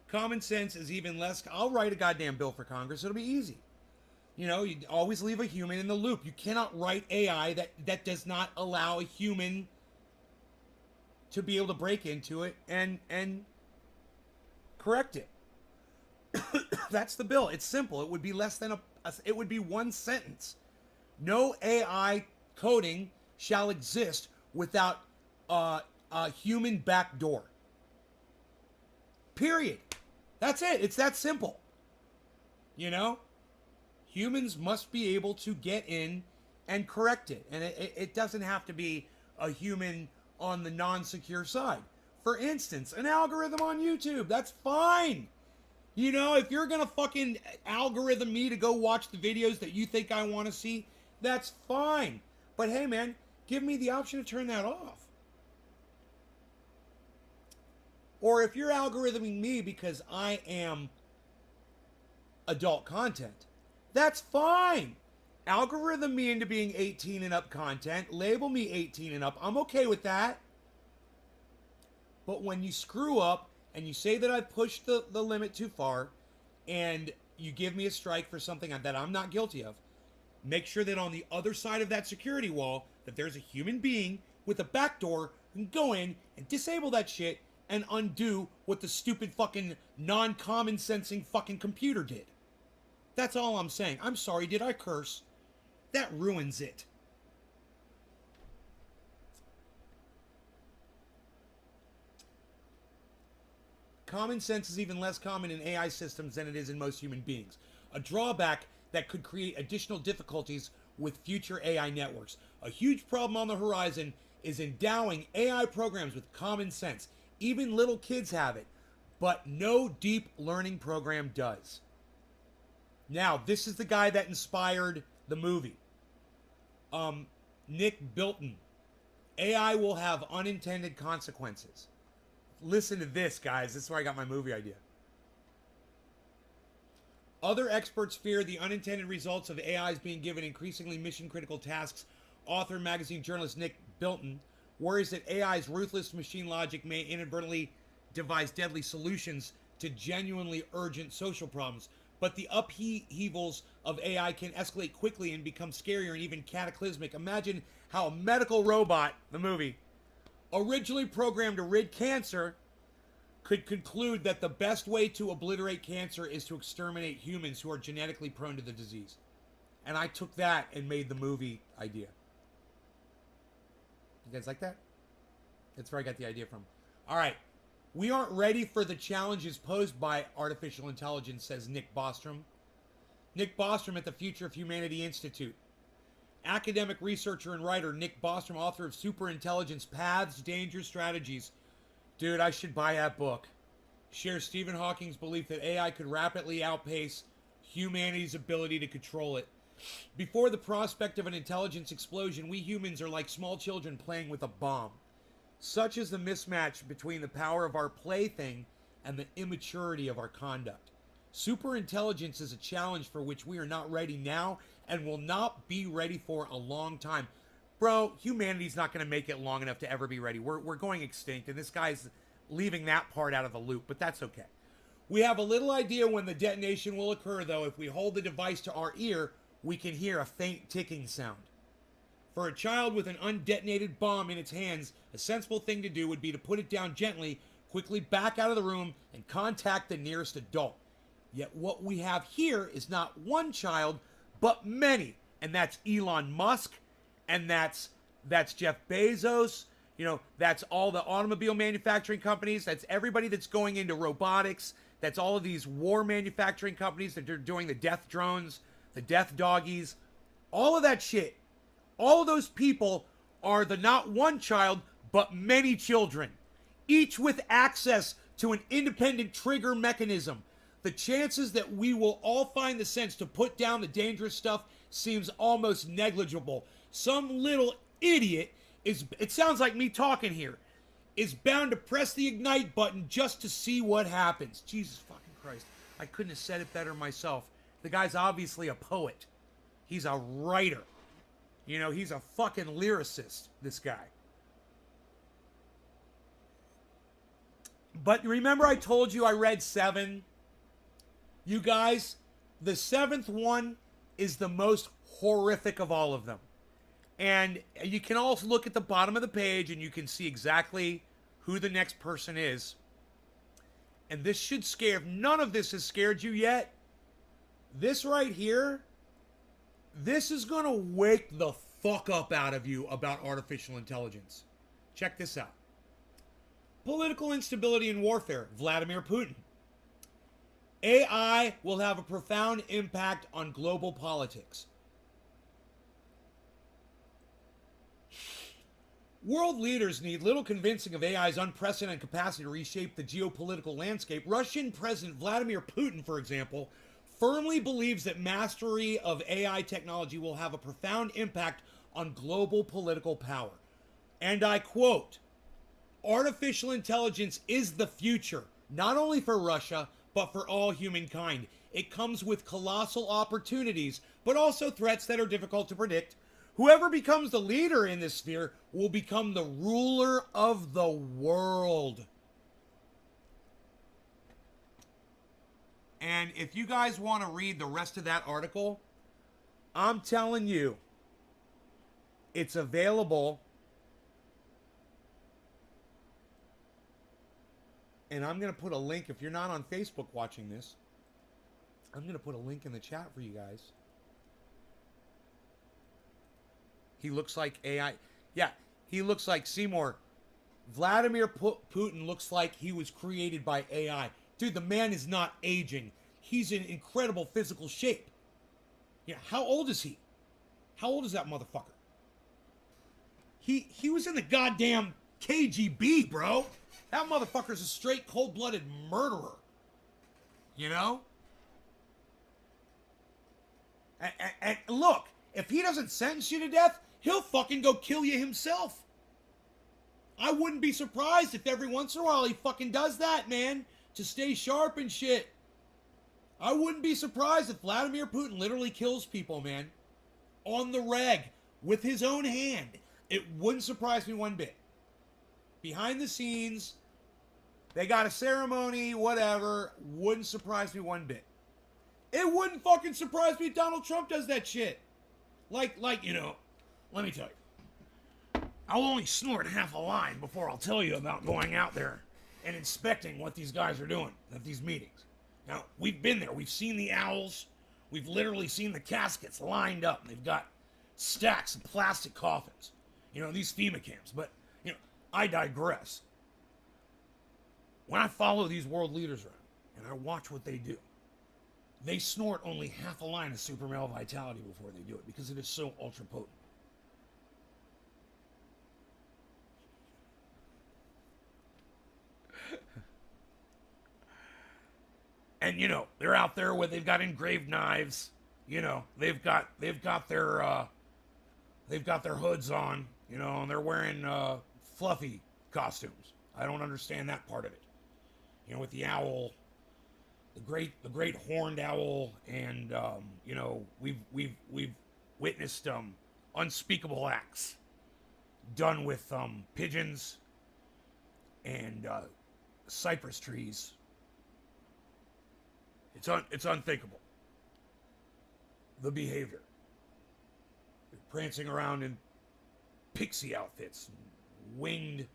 Common sense is even less. I'll write a goddamn bill for Congress. It'll be easy. You know, you always leave a human in the loop. You cannot write AI that does not allow a human to be able to break into it and correct it. That's the bill. It's simple. It would be less than it would be one sentence. No AI coding shall exist without a human backdoor. Period. That's it. It's that simple. You know? Humans must be able to get in and correct it. And it doesn't have to be a human on the non-secure side. For instance, an algorithm on YouTube. That's fine. You know, if you're going to fucking algorithm me to go watch the videos that you think I want to see, that's fine. But hey, man, give me the option to turn that off. Or if you're algorithming me because I am adult content, that's fine. Algorithm me into being 18 and up content. Label me 18 and up. I'm okay with that. But when you screw up and you say that I've pushed the limit too far and you give me a strike for something that I'm not guilty of, make sure that on the other side of that security wall that there's a human being with a backdoor who can go in and disable that shit and undo what the stupid fucking non-common sensing fucking computer did. That's all I'm saying. I'm sorry, did I curse? That ruins it. common sense is even less common in AI systems than it is in most human beings. A drawback that could create additional difficulties with future AI networks. A huge problem on the horizon is endowing AI programs with common sense. Even little kids have it, but no deep learning program does. Now, this is the guy that inspired the movie. Nick Bilton. AI will have unintended consequences. Listen to this, guys. This is where I got my movie idea. Other experts fear the unintended results of AIs being given increasingly mission-critical tasks. Author and magazine journalist Nick Bilton worries that AI's ruthless machine logic may inadvertently devise deadly solutions to genuinely urgent social problems. But the upheavals of AI can escalate quickly and become scarier and even cataclysmic. Imagine how a medical robot, the movie, originally programmed to rid cancer, could conclude that the best way to obliterate cancer is to exterminate humans who are genetically prone to the disease. And I took that and made the movie idea. You guys like that? That's where I got the idea from. All right. We aren't ready for the challenges posed by artificial intelligence, says Nick Bostrom. Nick Bostrom at the Future of Humanity Institute. Academic researcher and writer Nick Bostrom, author of Superintelligence Paths, Dangers, Strategies. Dude, I should buy that book. Shares Stephen Hawking's belief that AI could rapidly outpace humanity's ability to control it. Before the prospect of an intelligence explosion, we humans are like small children playing with a bomb. Such is the mismatch between the power of our plaything and the immaturity of our conduct. Superintelligence is a challenge for which we are not ready now and will not be ready for a long time. Bro, humanity's not going to make it long enough to ever be ready. We're going extinct, and this guy's leaving that part out of the loop, but that's okay. We have a little idea when the detonation will occur, though. If we hold the device to our ear, we can hear a faint ticking sound. For a child with an undetonated bomb in its hands, a sensible thing to do would be to put it down gently, quickly back out of the room, and contact the nearest adult. Yet what we have here is not one child, but many. And that's Elon Musk, and that's Jeff Bezos, that's all the automobile manufacturing companies, that's everybody that's going into robotics, that's all of these war manufacturing companies that are doing the death drones, the death doggies, all of that shit. All of those people are the not one child, but many children, each with access to an independent trigger mechanism. The chances that we will all find the sense to put down the dangerous stuff seems almost negligible. Some little idiot it sounds like me talking here, is bound to press the ignite button just to see what happens. Jesus fucking Christ. I couldn't have said it better myself. The guy's obviously a poet. He's a writer. He's a fucking lyricist, this guy. But remember I told you I read 7? You guys, the 7th one is the most horrific of all of them. And you can also look at the bottom of the page and you can see exactly who the next person is. And this should scare, if none of this has scared you yet, this right here, this is going to wake the fuck up out of you about artificial intelligence. Check this out. Political instability and warfare, Vladimir Putin. AI will have a profound impact on global politics. World leaders need little convincing of AI's unprecedented capacity to reshape the geopolitical landscape. Russian President Vladimir Putin, for example, firmly believes that mastery of AI technology will have a profound impact on global political power. And I quote, "Artificial intelligence is the future, not only for Russia, but for all humankind. It comes with colossal opportunities, but also threats that are difficult to predict. Whoever becomes the leader in this sphere will become the ruler of the world." And if you guys want to read the rest of that article, I'm telling you, it's available. And I'm going to put a link, if you're not on Facebook watching this, I'm going to put a link in the chat for you guys. He looks like AI. Yeah, he looks like Seymour. Vladimir Putin looks like he was created by AI. Dude, the man is not aging. He's in incredible physical shape. Yeah, how old is he? How old is that motherfucker? He was in the goddamn KGB, bro. That motherfucker's a straight cold-blooded murderer. You know? And look, if he doesn't sentence you to death, he'll fucking go kill you himself. I wouldn't be surprised if every once in a while he fucking does that, man, to stay sharp and shit. I wouldn't be surprised if Vladimir Putin literally kills people, man, on the reg, with his own hand. It wouldn't surprise me one bit. Behind the scenes, they got a ceremony, whatever. Wouldn't surprise me one bit. It wouldn't fucking surprise me if Donald Trump does that shit. Like, you know, let me tell you. I'll only snort half a line before I'll tell you about going out there and inspecting what these guys are doing at these meetings. Now, we've been there. We've seen the owls. We've literally seen the caskets lined up. They've got stacks of plastic coffins. You know, these FEMA camps. But, you know, I digress. When I follow these world leaders around and I watch what they do, they snort only half a line of super male vitality before they do it because it is so ultra potent. And you know, they're out there with they've got engraved knives. You know, they've got their hoods on. You know, and they're wearing fluffy costumes. I don't understand that part of it. You know, with the owl, the great horned owl, and you know, we've witnessed unspeakable acts done with pigeons and cypress trees. It's unthinkable. The behavior. They're prancing around in pixie outfits, winged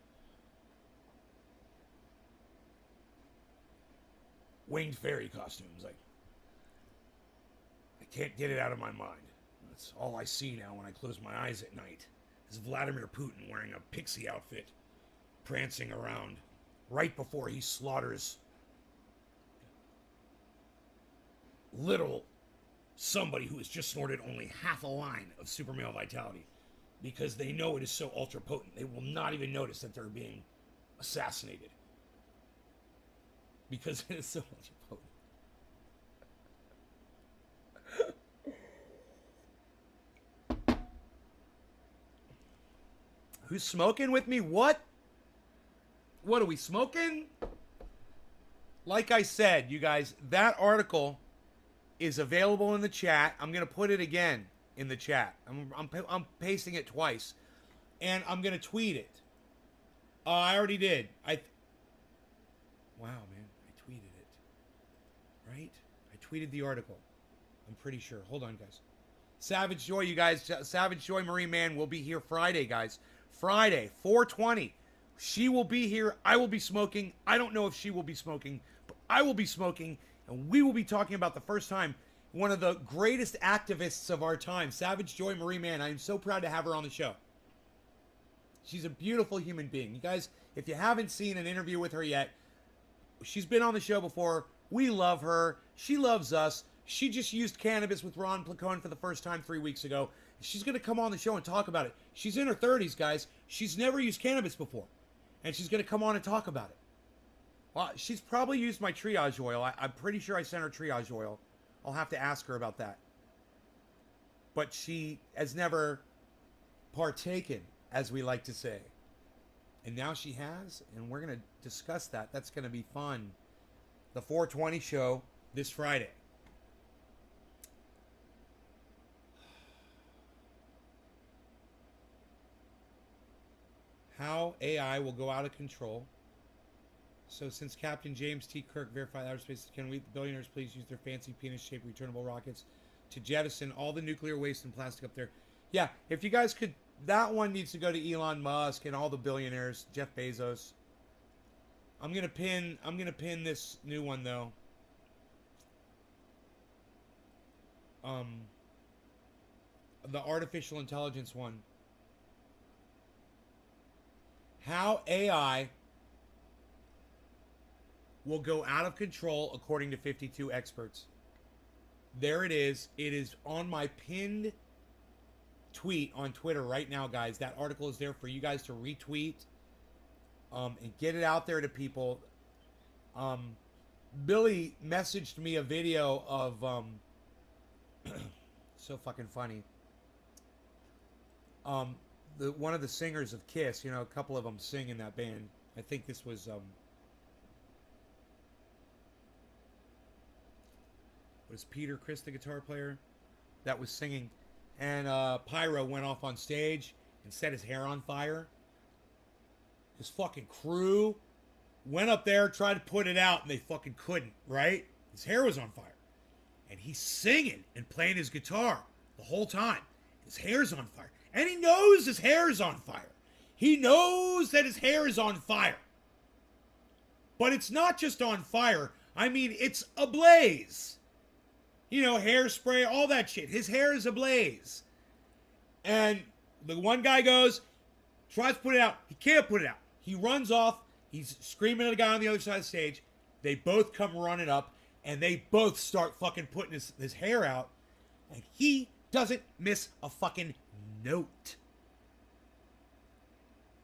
fairy costumes. I can't get it out of my mind. That's all I see now when I close my eyes at night is Vladimir Putin wearing a pixie outfit, prancing around right before he slaughters little somebody who has just snorted only half a line of super male vitality because they know it is so ultra potent. They will not even notice that they're being assassinated because it is so ultra potent. Who's smoking with me? What are we smoking? Like I said, you guys, that article is available in the chat. I'm going to put it again in the chat. I'm pasting it twice. And I'm going to tweet it. I already did. Wow, man. I tweeted it. Right? I tweeted the article. I'm pretty sure. Hold on, guys. Savage Joy, you guys. Savage Joy Marine Man will be here Friday, guys. Friday, 4:20. She will be here. I will be smoking. I don't know if she will be smoking, but I will be smoking. And we will be talking about the first time one of the greatest activists of our time, Savage Joy Marie Mann. I am so proud to have her on the show. She's a beautiful human being. You guys, if you haven't seen an interview with her yet, she's been on the show before. We love her. She loves us. She just used cannabis with Ron Placone for the first time 3 weeks ago. She's going to come on the show and talk about it. She's in her 30s, guys. She's never used cannabis before. And she's going to come on and talk about it. Well, she's probably used my triage oil. I'm pretty sure I sent her triage oil. I'll have to ask her about that. But she has never partaken, as we like to say. And now she has, and we're going to discuss that. That's going to be fun. The 420 show this Friday. How AI will go out of control. So since Captain James T. Kirk verified outer space, can we, the billionaires, please use their fancy penis-shaped returnable rockets to jettison all the nuclear waste and plastic up there? Yeah, if you guys could, that one needs to go to Elon Musk and all the billionaires, Jeff Bezos. I'm gonna pin this new one though. The artificial intelligence one. how AI will go out of control according to 52 experts. There it is. It is on my pinned tweet on Twitter right now, guys. That article is there for you guys to retweet and get it out there to people. Billy messaged me a video of so fucking funny. One of the singers of Kiss, you know, a couple of them sing in that band. I think this was Peter Chris, the guitar player, that was singing, and Pyro went off on stage and set his hair on fire. His fucking crew went up there, tried to put it out, and they fucking couldn't, right? His hair was on fire. And he's singing and playing his guitar the whole time. His hair's on fire. And he knows his hair is on fire. He knows that his hair is on fire. But it's not just on fire. I mean, it's ablaze. You know, hairspray, all that shit. His hair is ablaze. And the one guy goes, tries to put it out. He can't put it out. He runs off. He's screaming at a guy on the other side of the stage. They both come running up, and they both start fucking putting his hair out. And he doesn't miss a fucking note.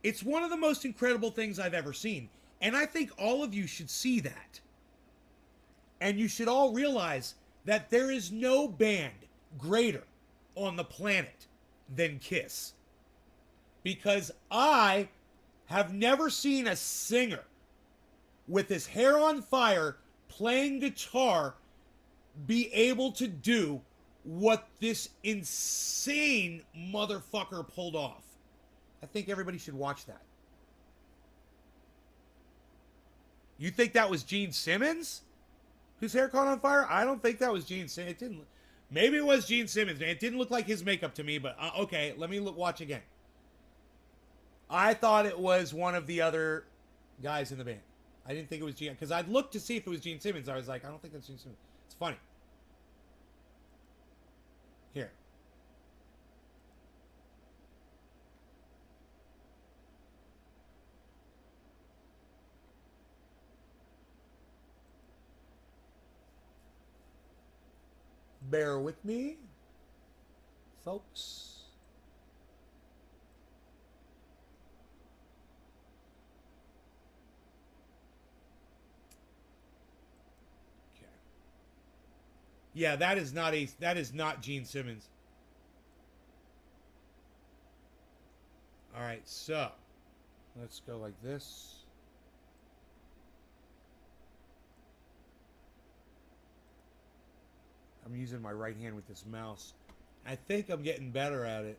It's one of the most incredible things I've ever seen. And I think all of you should see that. And you should all realize that there is no band greater on the planet than Kiss. Because I have never seen a singer with his hair on fire playing guitar be able to do what this insane motherfucker pulled off. I think everybody should watch that. You think that was Gene Simmons whose hair caught on fire? I don't think that was Gene Simmons. It didn't. Maybe it was Gene Simmons. It didn't look like his makeup to me, but okay, let me watch again. I thought it was one of the other guys in the band. I didn't think it was Gene, because I'd looked to see if it was Gene Simmons. I was like, I don't think that's Gene Simmons. It's funny. Here. Bear with me, folks. Okay. Yeah, that is not Gene Simmons. All right, so let's go like this. I'm using my right hand with this mouse. I think I'm getting better at it.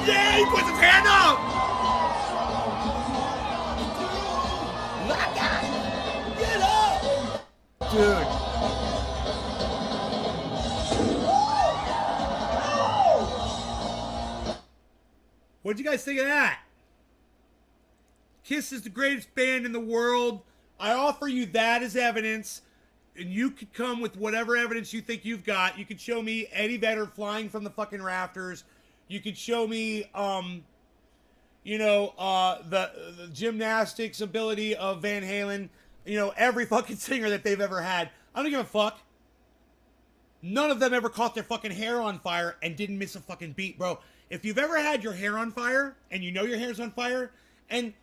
Yeah, he puts his hand up! Get up! Dude. What'd you guys think of that? Kiss is the greatest band in the world. I offer you that as evidence. And you could come with whatever evidence you think you've got. You could show me Eddie Vedder flying from the fucking rafters. You could show me, the gymnastics ability of Van Halen. You know, every fucking singer that they've ever had. I don't give a fuck. None of them ever caught their fucking hair on fire and didn't miss a fucking beat, bro. If you've ever had your hair on fire and you know your hair's on fire, and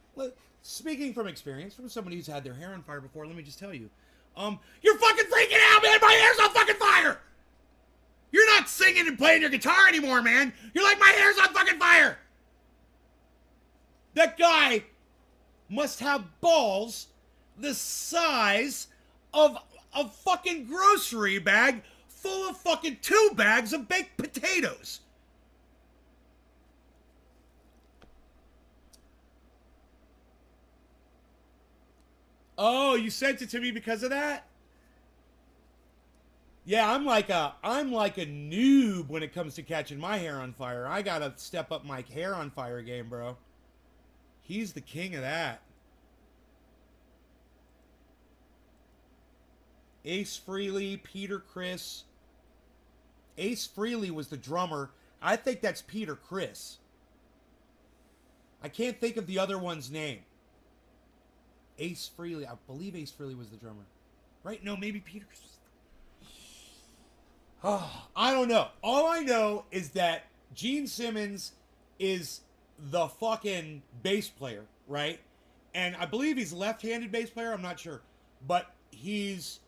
speaking from experience, from somebody who's had their hair on fire before, let me just tell you, you're fucking freaking out, man. My hair's on fucking fire. You're not singing and playing your guitar anymore, man. You're like, my hair's on fucking fire. That guy must have balls the size of a fucking grocery bag full of fucking 2 bags of baked potatoes. Oh, you sent it to me because of that? Yeah, I'm like a noob when it comes to catching my hair on fire. I gotta step up my hair on fire game, bro. He's the king of that. Ace Frehley, Peter Criss. Ace Frehley was the drummer. I think that's Peter Criss. I can't think of the other one's name. Ace Frehley. I believe Ace Frehley was the drummer. Right? No, maybe Peter Criss. Oh, I don't know. All I know is that Gene Simmons is the fucking bass player, right? And I believe he's left-handed bass player. I'm not sure. But he's...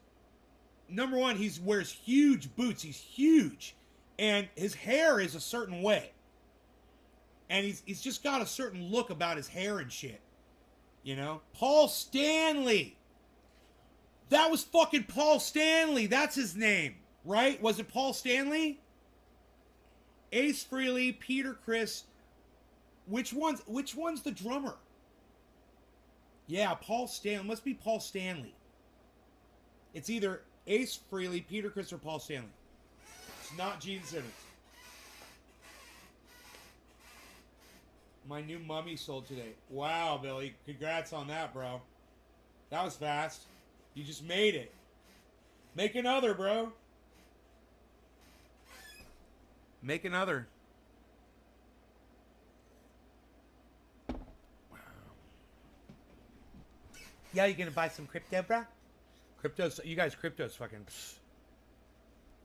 Number one, he wears huge boots. He's huge. And his hair is a certain way. And he's just got a certain look about his hair and shit. You know? Paul Stanley. That was fucking Paul Stanley. That's his name. Right? Was it Paul Stanley? Ace Frehley, Peter Criss. Which one's the drummer? Yeah, Paul Stanley. Must be Paul Stanley. It's either Ace Frehley, Peter Criss, or Paul Stanley. It's not Gene Simmons. My new mummy sold today. Wow, Billy. Congrats on that, bro. That was fast. You just made it. Make another, bro. Make another. Wow. Yeah, you gonna buy some crypto, bro? Crypto's, you guys, crypto's fucking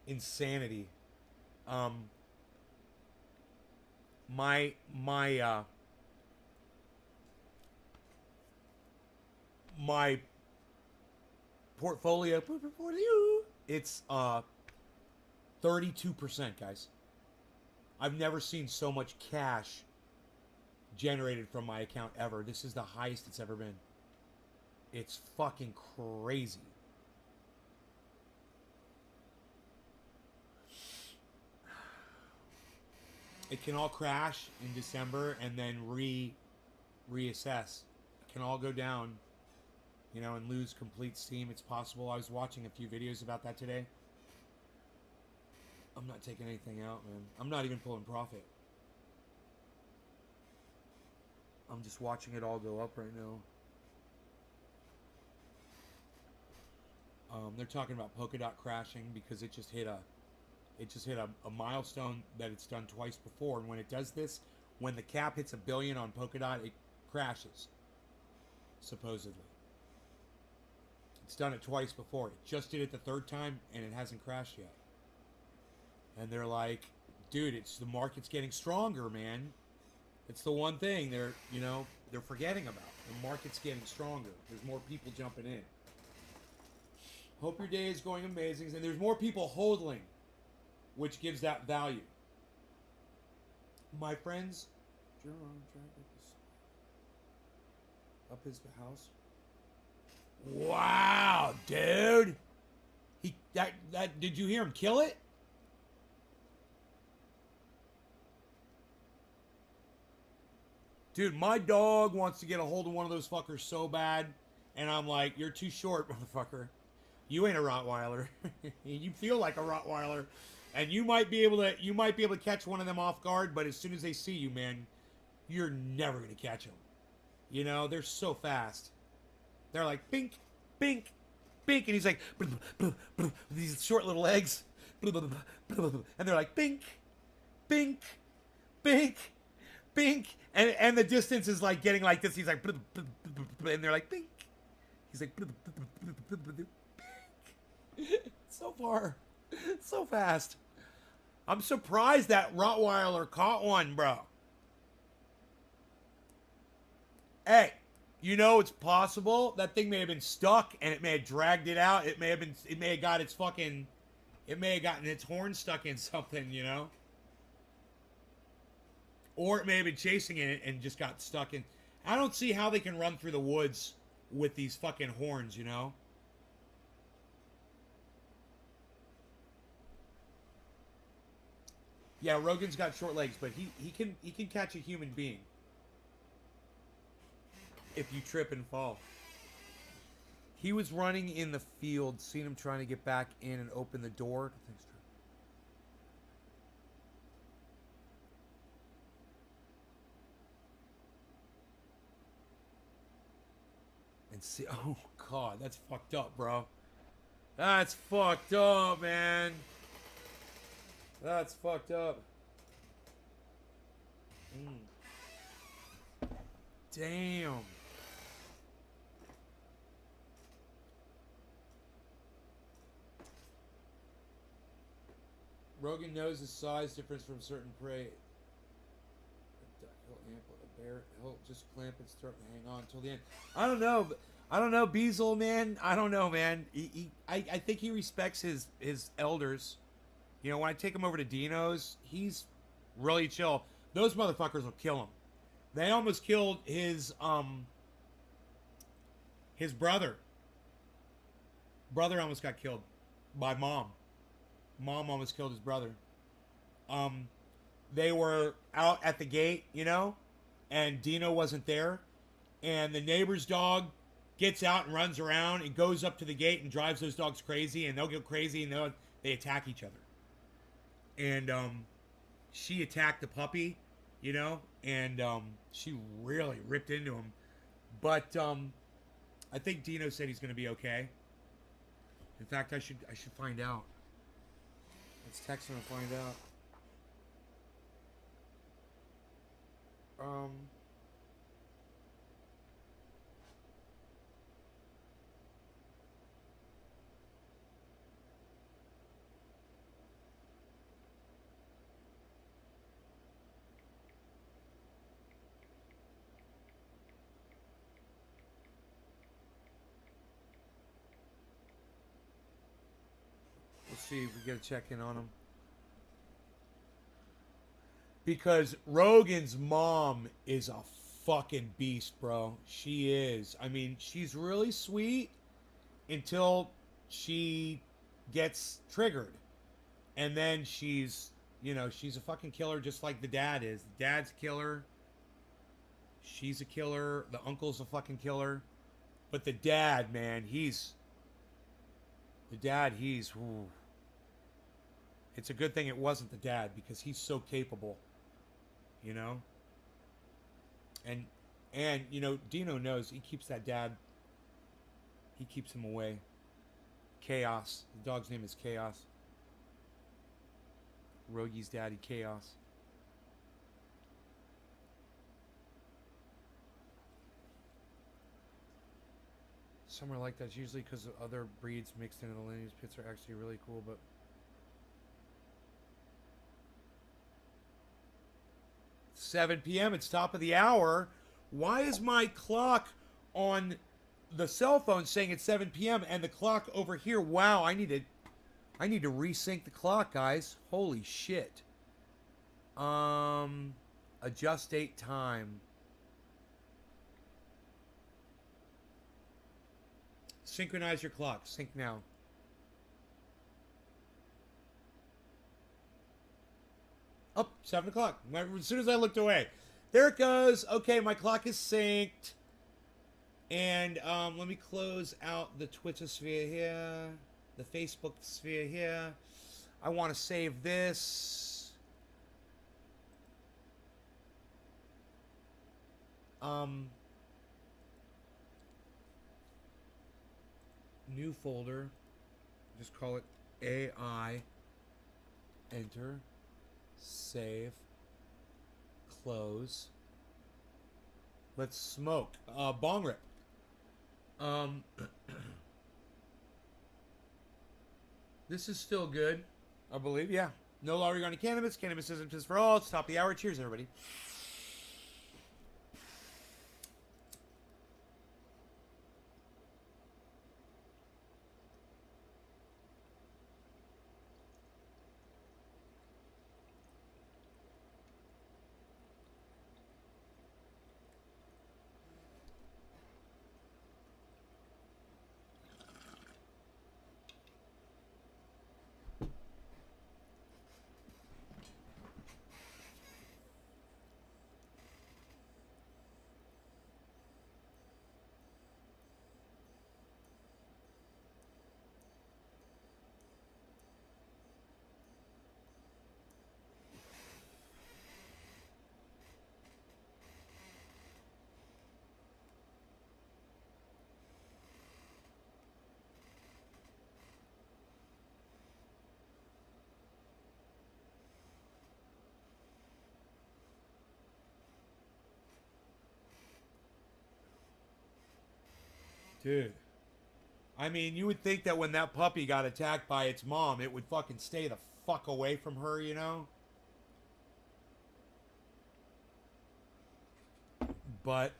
insanity. My portfolio, it's 32%, guys. I've never seen so much cash generated from my account ever. This is the highest it's ever been. It's fucking crazy. It can all crash in December and then reassess. It can all go down, you know, and lose complete steam. It's possible. I was watching a few videos about that today. I'm not taking anything out, man. I'm not even pulling profit. I'm just watching it all go up right now. They're talking about Polkadot crashing because it just hit a milestone that it's done twice before. And when it does this, when the cap hits 1 billion on Polkadot, it crashes. Supposedly. It's done it twice before. It just did it the 3rd time, and it hasn't crashed yet. And they're like, dude, it's the market's getting stronger, man. It's the one thing they're forgetting about. The market's getting stronger. There's more people jumping in. Hope your day is going amazing. And there's more people hodling, which gives that value. My friends, up his house. Wow, dude. Did you hear him kill it? Dude, my dog wants to get a hold of one of those fuckers so bad, and I'm like, you're too short, motherfucker. You ain't a Rottweiler. You feel like a Rottweiler, and you might be able to catch one of them off guard, but as soon as they see you, man, you're never gonna catch them. You know, they're so fast. They're like bink, bink, bink, and he's like with these short little legs, and they're like bink, bink, bink, bink, and the distance is like getting like this. He's like, and they're like bink. He's like, bink. So far, so fast. I'm surprised that Rottweiler caught one, bro. Hey, you know it's possible that thing may have been stuck and it may have dragged it out. It may have gotten its horn stuck in something, you know? Or it may have been chasing it and just got stuck in. I don't see how they can run through the woods with these fucking horns, you know? Yeah, Rogan's got short legs, but he can catch a human being if you trip and fall. He was running in the field, seen him trying to get back in and open the door. And see, oh god, that's fucked up, bro. That's fucked up, man. That's fucked up. Damn. Rogan knows the size difference from certain prey. He'll just clamp and start and hang on until the end. I don't know. I don't know, Beazle, man. I don't know, man. I think he respects his elders. You know, when I take him over to Dino's, he's really chill. Those motherfuckers will kill him. They almost killed his brother. Brother almost got killed by mom. Mom almost killed his brother. They were out at the gate, you know, and Dino wasn't there. And the neighbor's dog gets out and runs around and goes up to the gate and drives those dogs crazy. And they'll get crazy and they attack each other. And she attacked the puppy, you know, and she really ripped into him. But I think Dino said he's going to be okay. In fact, I should find out. Let's text him and find out. Let's see if we get a check in on him. Because Rogan's mom is a fucking beast, bro. She is. I mean, she's really sweet until she gets triggered. And then she's, you know, she's a fucking killer just like the dad is. The dad's a killer. She's a killer. The uncle's a fucking killer. But the dad, man, he's... Ooh. It's a good thing it wasn't the dad because he's so capable. You know? And you know, Dino knows he keeps that dad. He keeps him away. Chaos. The dog's name is Chaos. Rogi's daddy, Chaos. Somewhere like that's usually because of other breeds mixed into the lineage. Pits are actually really cool, but 7 p.m. It's top of the hour. Why is my clock on the cell phone saying it's 7 p.m. and the clock over here? Wow, I need to resync the clock, guys. Holy shit. Adjust date time. Synchronize your clock. Sync now. Up, 7 o'clock. As soon as I looked away. There it goes. Okay, my clock is synced. And let me close out the Twitter sphere here. The Facebook sphere here. I want to save this. New folder. Just call it AI. Enter. Save. Close. Let's smoke. Bong rip. This is still good, I believe. Yeah. No law regarding cannabis. Cannabis isn't just for all. It's top of the hour. Cheers, everybody. Dude. I mean, you would think that when that puppy got attacked by its mom, it would fucking stay the fuck away from her, you know? But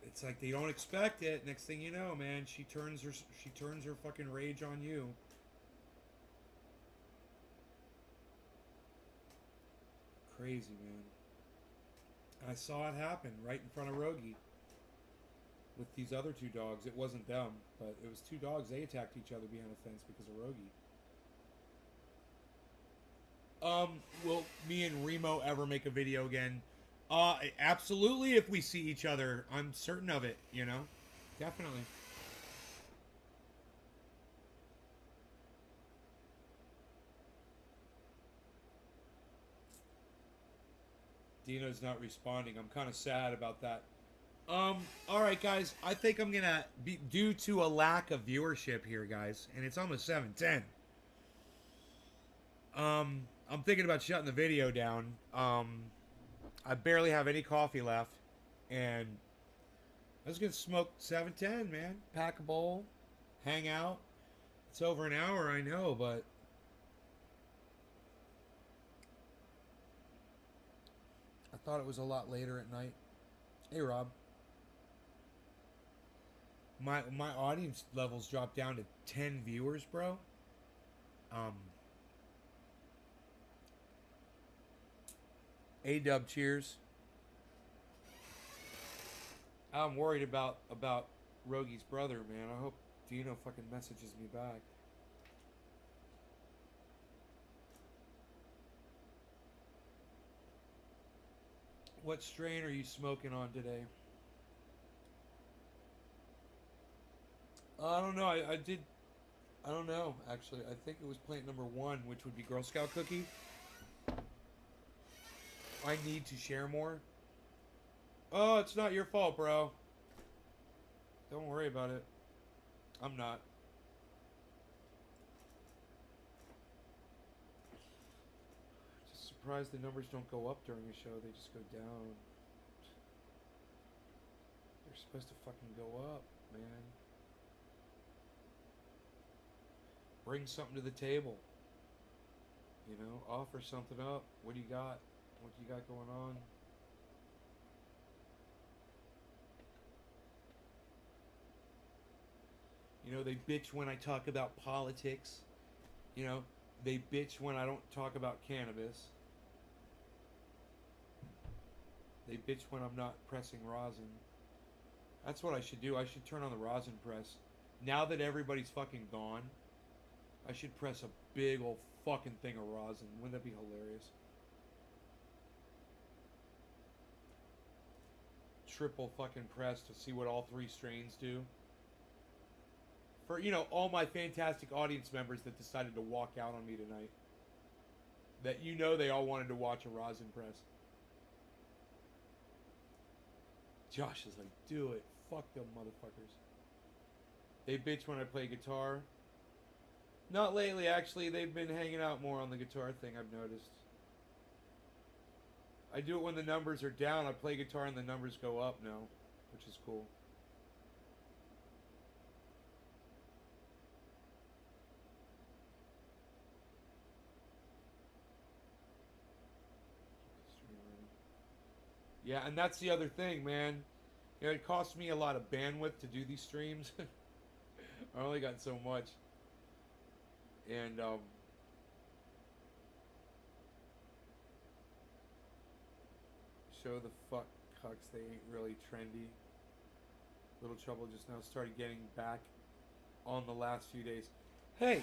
it's like they don't expect it. Next thing you know, man, she turns her fucking rage on you. Crazy, man. I saw it happen right in front of Rogie with these other two dogs. It wasn't them, but it was two dogs. They attacked each other behind a fence because of Rogie. Will me and Remo ever make a video again? Absolutely. If we see each other, I'm certain of it. You know, definitely. Dino's not responding. I'm kind of sad about that. All right, guys. I think I'm gonna be due to a lack of viewership here, guys, and it's almost 7:10. I'm thinking about shutting the video down. I barely have any coffee left, and I was gonna smoke 7:10, man. Pack a bowl, hang out. It's over an hour, I know, but I thought it was a lot later at night. Hey, Rob. My audience levels dropped down to 10 viewers, bro. A-dub, cheers. I'm worried about Rogie's brother, man. I hope Dino fucking messages me back. What strain are you smoking on today? I don't know. I don't know, actually. I think it was plant number 1, which would be Girl Scout cookie. I need to share more. Oh, it's not your fault, bro. Don't worry about it. I'm not. Just surprised the numbers don't go up during a show. They just go down. They're supposed to fucking go up, man. Bring something to the table. You know, offer something up. What do you got? What you got going on? You know, they bitch when I talk about politics. You know, they bitch when I don't talk about cannabis. They bitch when I'm not pressing rosin. That's what I should do. I should turn on the rosin press. Now that everybody's fucking gone, I should press a big old fucking thing of rosin. Wouldn't that be hilarious? Triple fucking press to see what all 3 strains do. For, you know, all my fantastic audience members that decided to walk out on me tonight. That you know they all wanted to watch a rosin press. Josh is like, do it. Fuck them motherfuckers. They bitch when I play guitar. Not lately, actually. They've been hanging out more on the guitar thing, I've noticed. I do it when the numbers are down. I play guitar and the numbers go up now, which is cool. Yeah, and that's the other thing, man. You know, it costs me a lot of bandwidth to do these streams. I only got so much. And, show the fuck cucks, they ain't really trendy. Little Trouble just now started getting back on the last few days. Hey,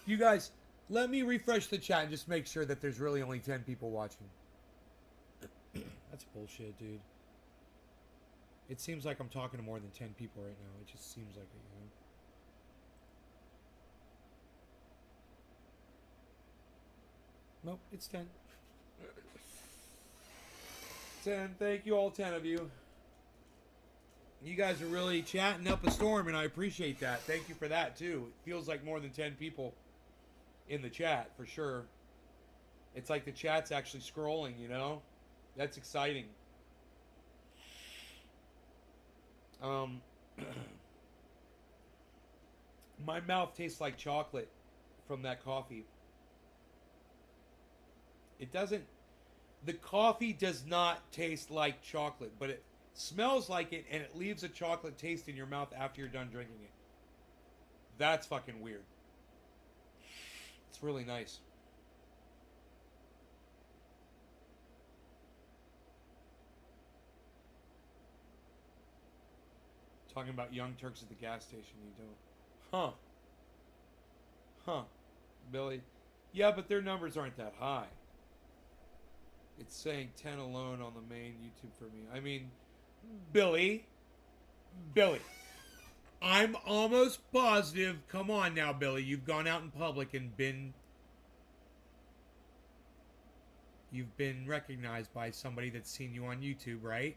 you guys, let me refresh the chat and just make sure that there's really only 10 people watching. That's bullshit, dude. It seems like I'm talking to more than 10 people right now. It just seems like it, you know? Nope, it's 10. 10. Thank you, all 10 of you. You guys are really chatting up a storm, and I appreciate that. Thank you for that, too. It feels like more than 10 people in the chat, for sure. It's like the chat's actually scrolling, you know? That's exciting. Um, my mouth tastes like chocolate from that coffee. It doesn't. The coffee does not taste like chocolate, but it smells like it, and it leaves a chocolate taste in your mouth after you're done drinking it. That's fucking weird. It's really nice. Talking about Young Turks at the gas station, you don't. Huh. Huh. Billy. Yeah, but their numbers aren't that high. It's saying 10 alone on the main YouTube for me. I mean, Billy. I'm almost positive. Come on now, Billy. You've gone out in public and you've been recognized by somebody that's seen you on YouTube, right?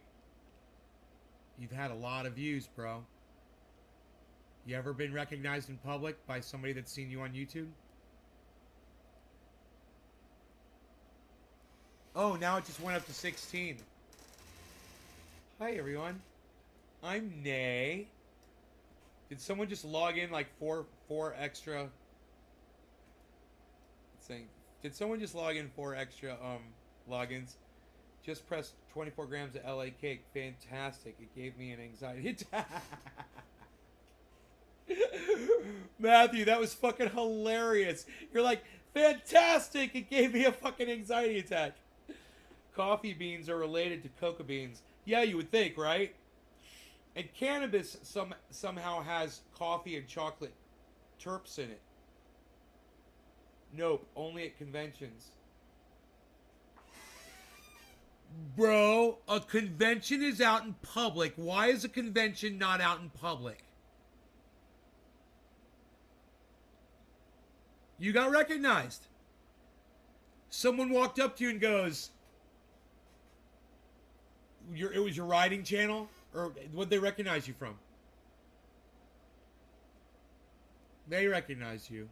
You've had a lot of views, bro. You ever been recognized in public by somebody that's seen you on YouTube? Oh, now it just went up to 16. Hi, everyone. I'm Nay. Did someone just log in like four extra? It's saying, did someone just log in 4 extra logins? Just pressed 24 grams of LA cake. Fantastic. It gave me an anxiety attack. Matthew, that was fucking hilarious. You're like, fantastic. It gave me a fucking anxiety attack. Coffee beans are related to coca beans. Yeah, you would think, right? And cannabis somehow has coffee and chocolate terps in it. Nope, only at conventions. Bro, a convention is out in public. Why is a convention not out in public? You got recognized. Someone walked up to you and goes, it was your riding channel? Or what'd they recognize you from? They recognized you.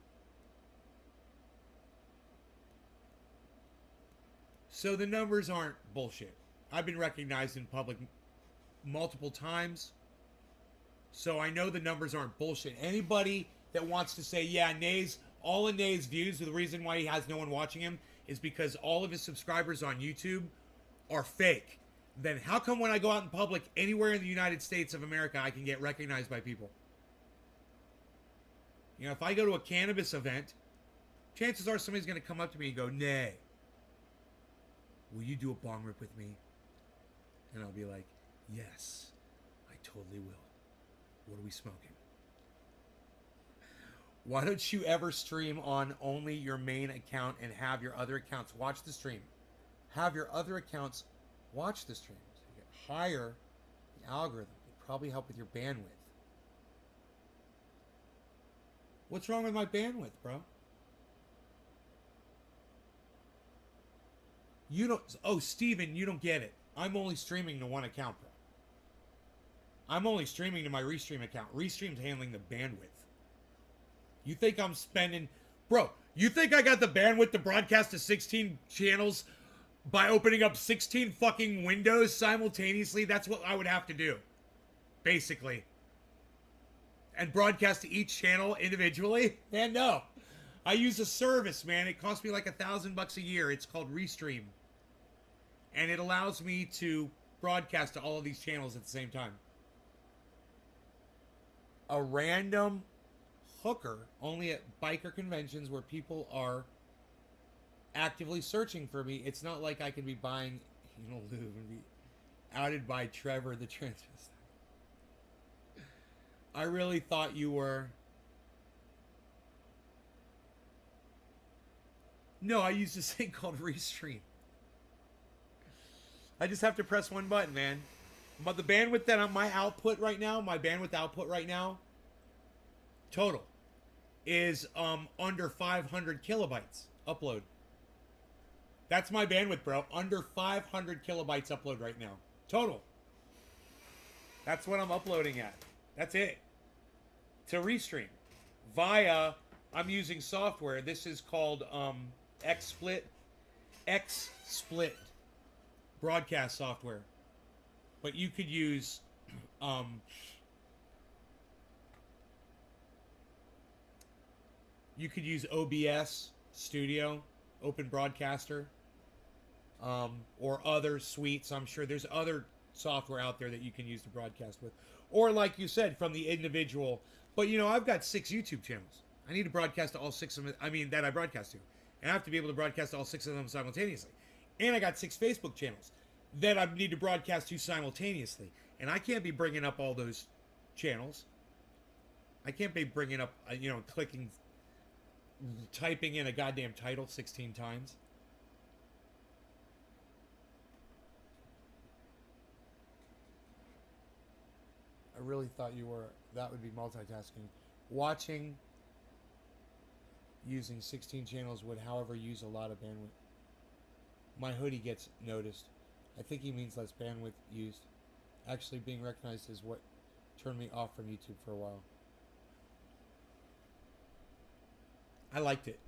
So the numbers aren't bullshit. I've been recognized in public multiple times. So I know the numbers aren't bullshit. Anybody that wants to say, yeah, all of Nay's views, the reason why he has no one watching him is because all of his subscribers on YouTube are fake. Then how come when I go out in public anywhere in the United States of America, I can get recognized by people? You know, if I go to a cannabis event, chances are somebody's going to come up to me and go, Nay, will you do a bong rip with me? And I'll be like, yes, I totally will. What are we smoking? Why don't you ever stream on only your main account and have your other accounts watch the stream? Have your other accounts watch the stream. So you get higher the algorithm. It'd probably help with your bandwidth. What's wrong with my bandwidth, bro? You don't... Oh, Steven, you don't get it. I'm only streaming to one account, bro. I'm only streaming to my Restream account. Restream's handling the bandwidth. You think I'm spending... Bro, you think I got the bandwidth to broadcast to 16 channels by opening up 16 fucking windows simultaneously? That's what I would have to do. Basically. And broadcast to each channel individually? Man, no. I use a service, man. It costs me like $1,000 a year. It's called Restream. And it allows me to broadcast to all of these channels at the same time. A random hooker only at biker conventions where people are actively searching for me. It's not like I can be buying, lube and be outed by Trevor the transvestite. I really thought you were... No, I use this thing called Restream. I just have to press one button, man. But the bandwidth that my bandwidth output right now, total, is under 500 kilobytes upload. That's my bandwidth, bro. Under 500 kilobytes upload right now. Total. That's what I'm uploading at. That's it. To Restream. Via, I'm using software. This is called XSplit broadcast software. But you could use Um, you could use OBS Studio, Open Broadcaster, or other suites. I'm sure there's other software out there that you can use to broadcast with, or like you said, from the individual. But you know, I've got 6 YouTube channels. I need to broadcast to all 6 of them. I mean, that I broadcast to, and I have to be able to broadcast to all 6 of them simultaneously. And I got 6 Facebook channels that I need to broadcast to simultaneously, and I can't be bringing up all those channels. I can't be bringing up, clicking, typing in a goddamn title 16 times. I really thought that would be multitasking. Watching using 16 channels would, however, use a lot of bandwidth. My hoodie gets noticed. I think he means less bandwidth used. Actually, being recognized is what turned me off from YouTube for a while. I liked it.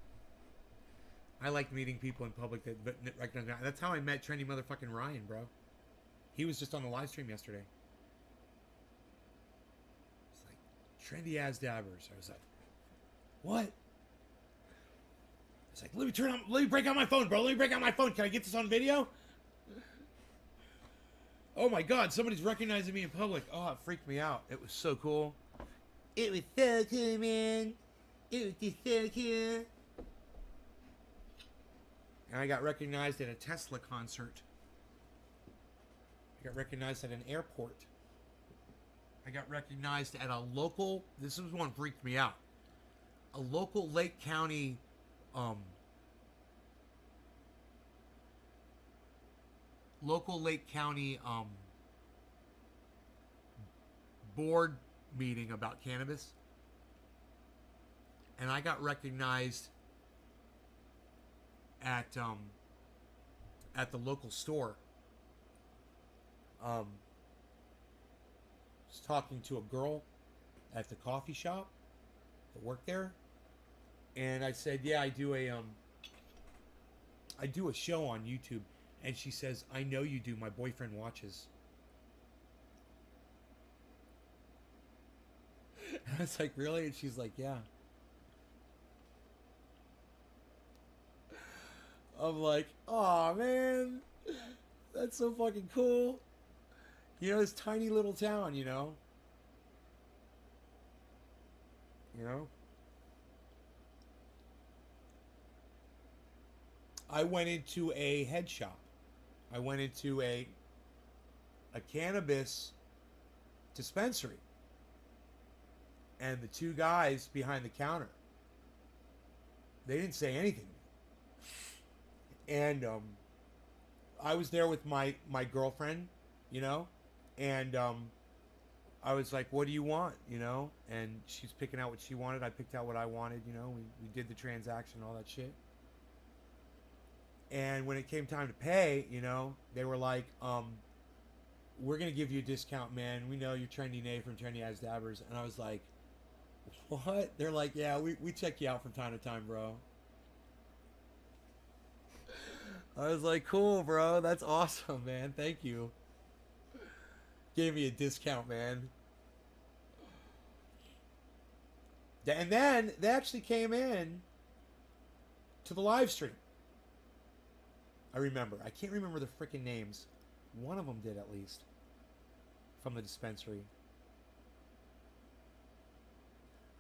I liked meeting people in public that recognized me. That's how I met trendy motherfucking Ryan, bro. He was just on the live stream yesterday. It's like, trendy as dabbers. I was like, what? It's like, let me break out my phone, bro. Let me break out my phone. Can I get this on video? Oh my God, somebody's recognizing me in public. Oh, it freaked me out. It was so cool. It was so cool, man. It was just so cool. And I got recognized at a Tesla concert. I got recognized at an airport. I got recognized at a local, this is one freaked me out. A local Lake County board meeting about cannabis, and I got recognized at the local store. Was talking to a girl at the coffee shop that worked there, and I said, "Yeah, I do a show on YouTube." And she says, "I know you do. My boyfriend watches." And I was like, "Really?" And she's like, "Yeah." I'm like, "Aw, man. That's so fucking cool." You know, this tiny little town, you know? You know? I went into a head shop. I went into a cannabis dispensary. And the 2 guys behind the counter, they didn't say anything. And I was there with my girlfriend, you know? And I was like, "What do you want?" You know? And she's picking out what she wanted. I picked out what I wanted, you know? We did the transaction, all that shit. And when it came time to pay, you know, they were like, "We're going to give you a discount, man. We know you're Trendy Nate from Trendy As Dabbers." And I was like, "What?" They're like, "Yeah, we check you out from time to time, bro." I was like, "Cool, bro. That's awesome, man. Thank you." Gave me a discount, man. And then they actually came in to the live stream. I remember. I can't remember the freaking names. One of them did, at least. From the dispensary.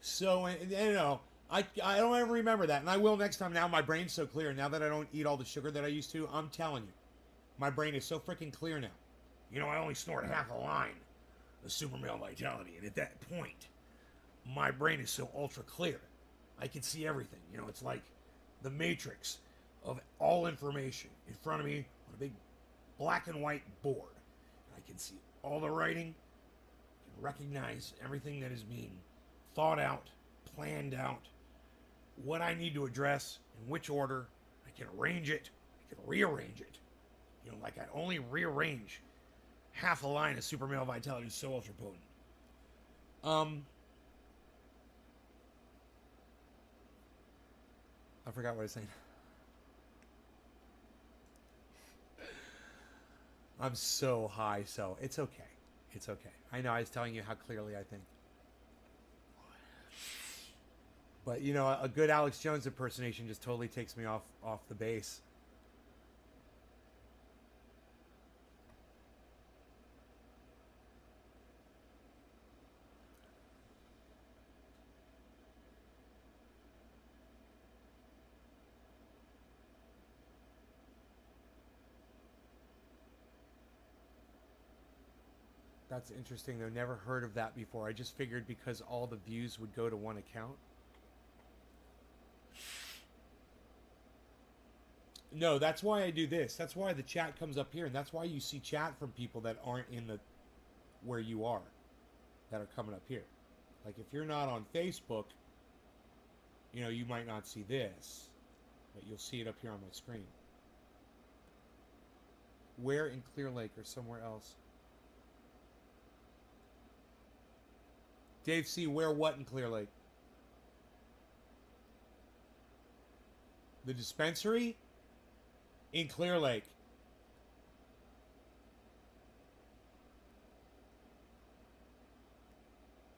So, and you know, I don't ever remember that. And I will next time. Now my brain's so clear. Now that I don't eat all the sugar that I used to, I'm telling you. My brain is so freaking clear now. You know, I only snort half a line of super male vitality. And at that point, my brain is so ultra clear. I can see everything. You know, it's like the matrix of all information in front of me on a big black and white board. I can see all the writing. I can recognize everything that is being thought out, planned out, what I need to address, in which order. I can arrange it. I can rearrange it. You know, like I only rearrange half a line of super male vitality is so ultra potent. I forgot what I was saying. I'm so high, so it's okay. It's okay. I know I was telling you how clearly I think. But you know, a good Alex Jones impersonation just totally takes me off the base. That's interesting though. Never heard of that before. I just figured because all the views would go to one account. No, that's why I do this. That's why the chat comes up here, and that's why you see chat from people that aren't in the where you are, that are coming up here. Like if you're not on Facebook, you know, you might not see this, but you'll see it up here on my screen. Where in Clear Lake or somewhere else? Dave C., where what in Clear Lake? The dispensary? In Clear Lake.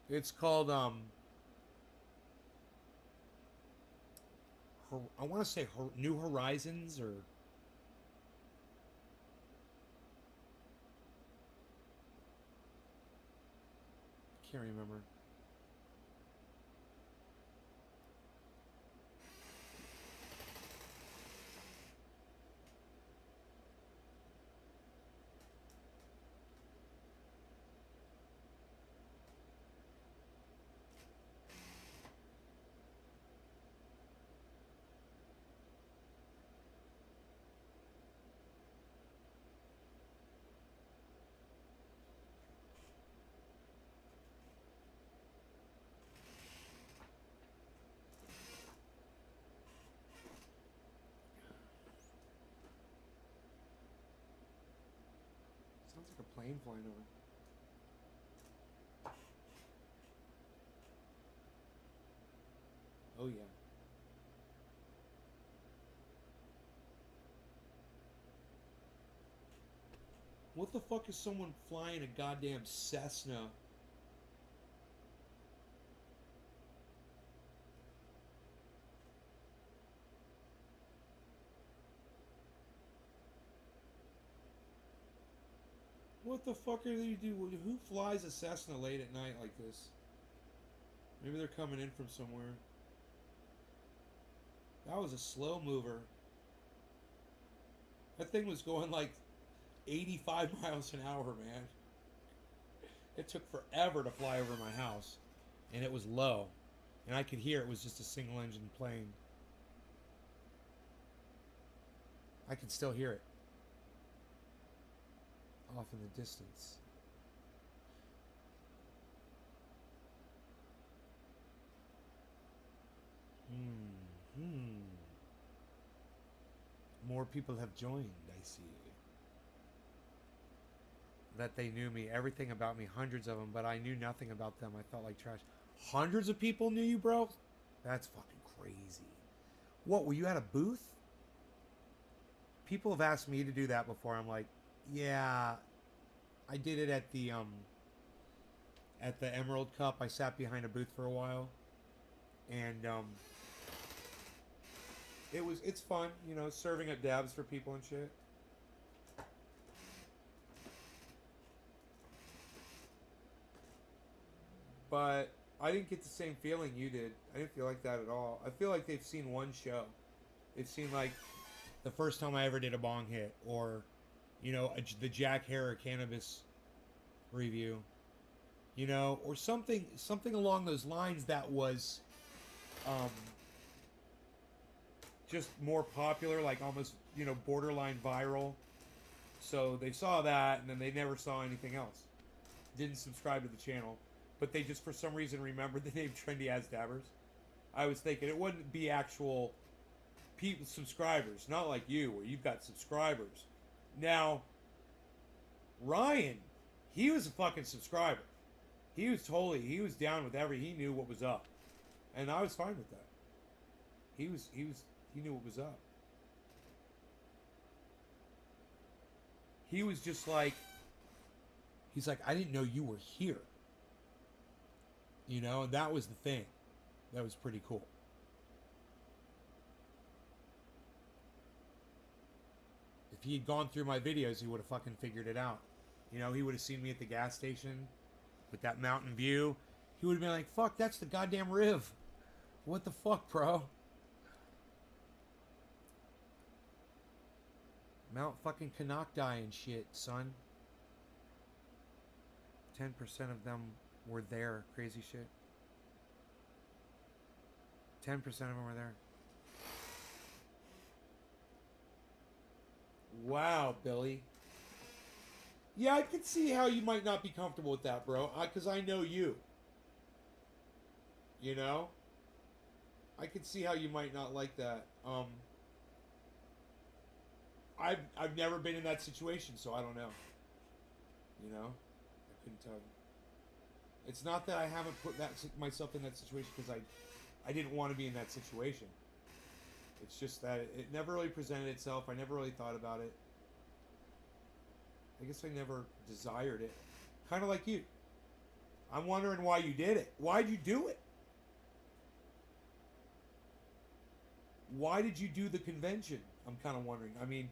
It's called, I want to say New Horizons, or... Can't remember. Sounds like a plane flying over. Oh, yeah. What the fuck is someone flying a goddamn Cessna? What the fuck are they doing? Who flies a Cessna late at night like this? Maybe they're coming in from somewhere. That was a slow mover. That thing was going like 85 miles an hour, man. It took forever to fly over my house. And it was low. And I could hear it was just a single engine plane. I can still hear it. Off in the distance. More people have joined, I see. That they knew me, everything about me, hundreds of them, but I knew nothing about them. I felt like trash. Hundreds of people knew you, bro? That's fucking crazy. What, were you at a booth? People have asked me to do that before. I'm like, yeah, I did it at the Emerald Cup. I sat behind a booth for a while, and it's fun, you know, serving up dabs for people and shit. But I didn't get the same feeling you did. I didn't feel like that at all. I feel like they've seen one show. They've seen like the first time I ever did a bong hit, or you know, the Jack Harrer cannabis review, you know, or something along those lines that was just more popular, like almost, you know, borderline viral. So they saw that, and then they never saw anything else. Didn't subscribe to the channel, but they just for some reason remembered the name Trendy As Dabbers. I was thinking it wouldn't be actual people, subscribers, not like you, where you've got subscribers. Now, Ryan, he was a fucking subscriber. He was down with he knew what was up. And I was fine with that. He knew what was up. He's like, I didn't know you were here. You know, and that was the thing. That was pretty cool. If he had gone through my videos, he would have fucking figured it out. You know, he would have seen me at the gas station with that mountain view. He would have been like, fuck, that's the goddamn Riv. What the fuck, bro? Mount fucking Canocti and shit, son. 10% of them were there. Crazy shit. 10% of them were there. Wow, Billy. Yeah, I could see how you might not be comfortable with that, bro. Because I know you. You know? I could see how you might not like that. I've never been in that situation, so I don't know. You know? I couldn't tell you. It's not that I haven't put myself in that situation because I didn't want to be in that situation. It's just that it never really presented itself. I never really thought about it. I guess I never desired it. Kind of like you. I'm wondering why you did it. Why'd you do it? Why did you do the convention? I'm kind of wondering. I mean,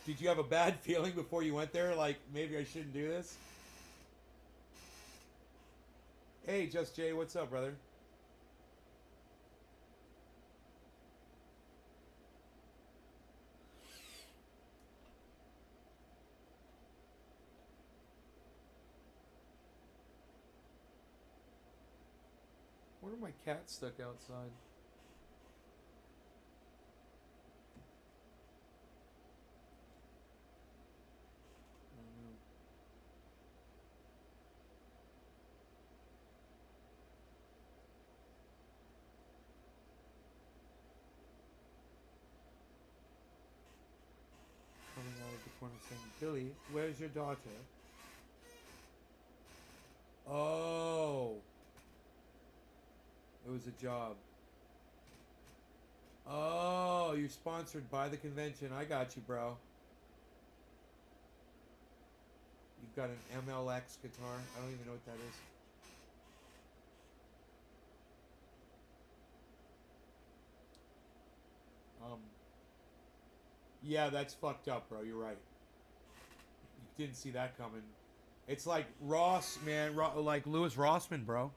did you have a bad feeling before you went there? Like, maybe I shouldn't do this? Hey, Just Jay, what's up, brother? What are my cats stuck outside? Coming out of the corner saying, Billy, where's your daughter? Oh. It was a job. Oh, you're sponsored by the convention. I got you, bro. You've got an MLX guitar. I don't even know what that is. Yeah, that's fucked up, bro. You're right. You didn't see that coming. It's like Ross, man. Like Louis Rossman, bro.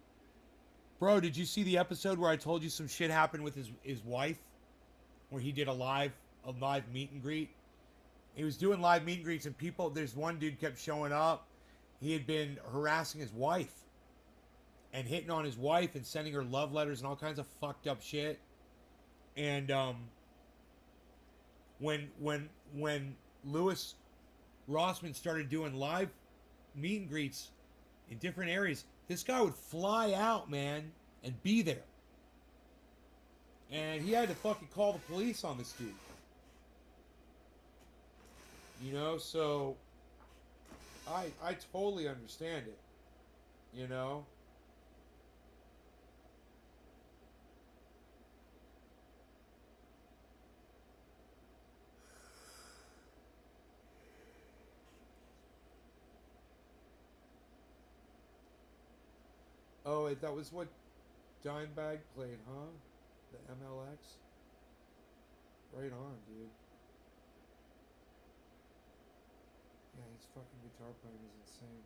Bro, did you see the episode where I told you some shit happened with his wife? Where he did a live meet and greet? He was doing live meet and greets and people, there's one dude kept showing up. He had been harassing his wife. And hitting on his wife and sending her love letters and all kinds of fucked up shit. And when Louis Rossman started doing live meet and greets in different areas, this guy would fly out, man, and be there. And he had to fucking call the police on this dude. You know, so I totally understand it. You know? Oh, that was what Dimebag played, huh? The MLX? Right on, dude. Yeah, his fucking guitar playing is insane.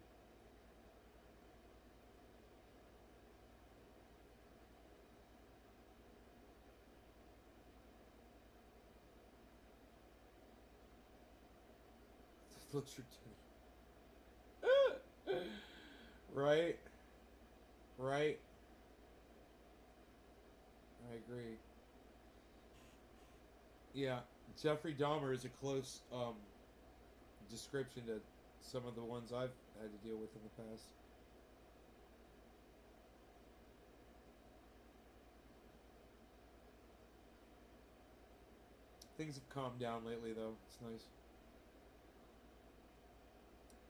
This looks ridiculous. Right? Right? I agree. Yeah, Jeffrey Dahmer is a close description to some of the ones I've had to deal with in the past. Things have calmed down lately, though. It's nice.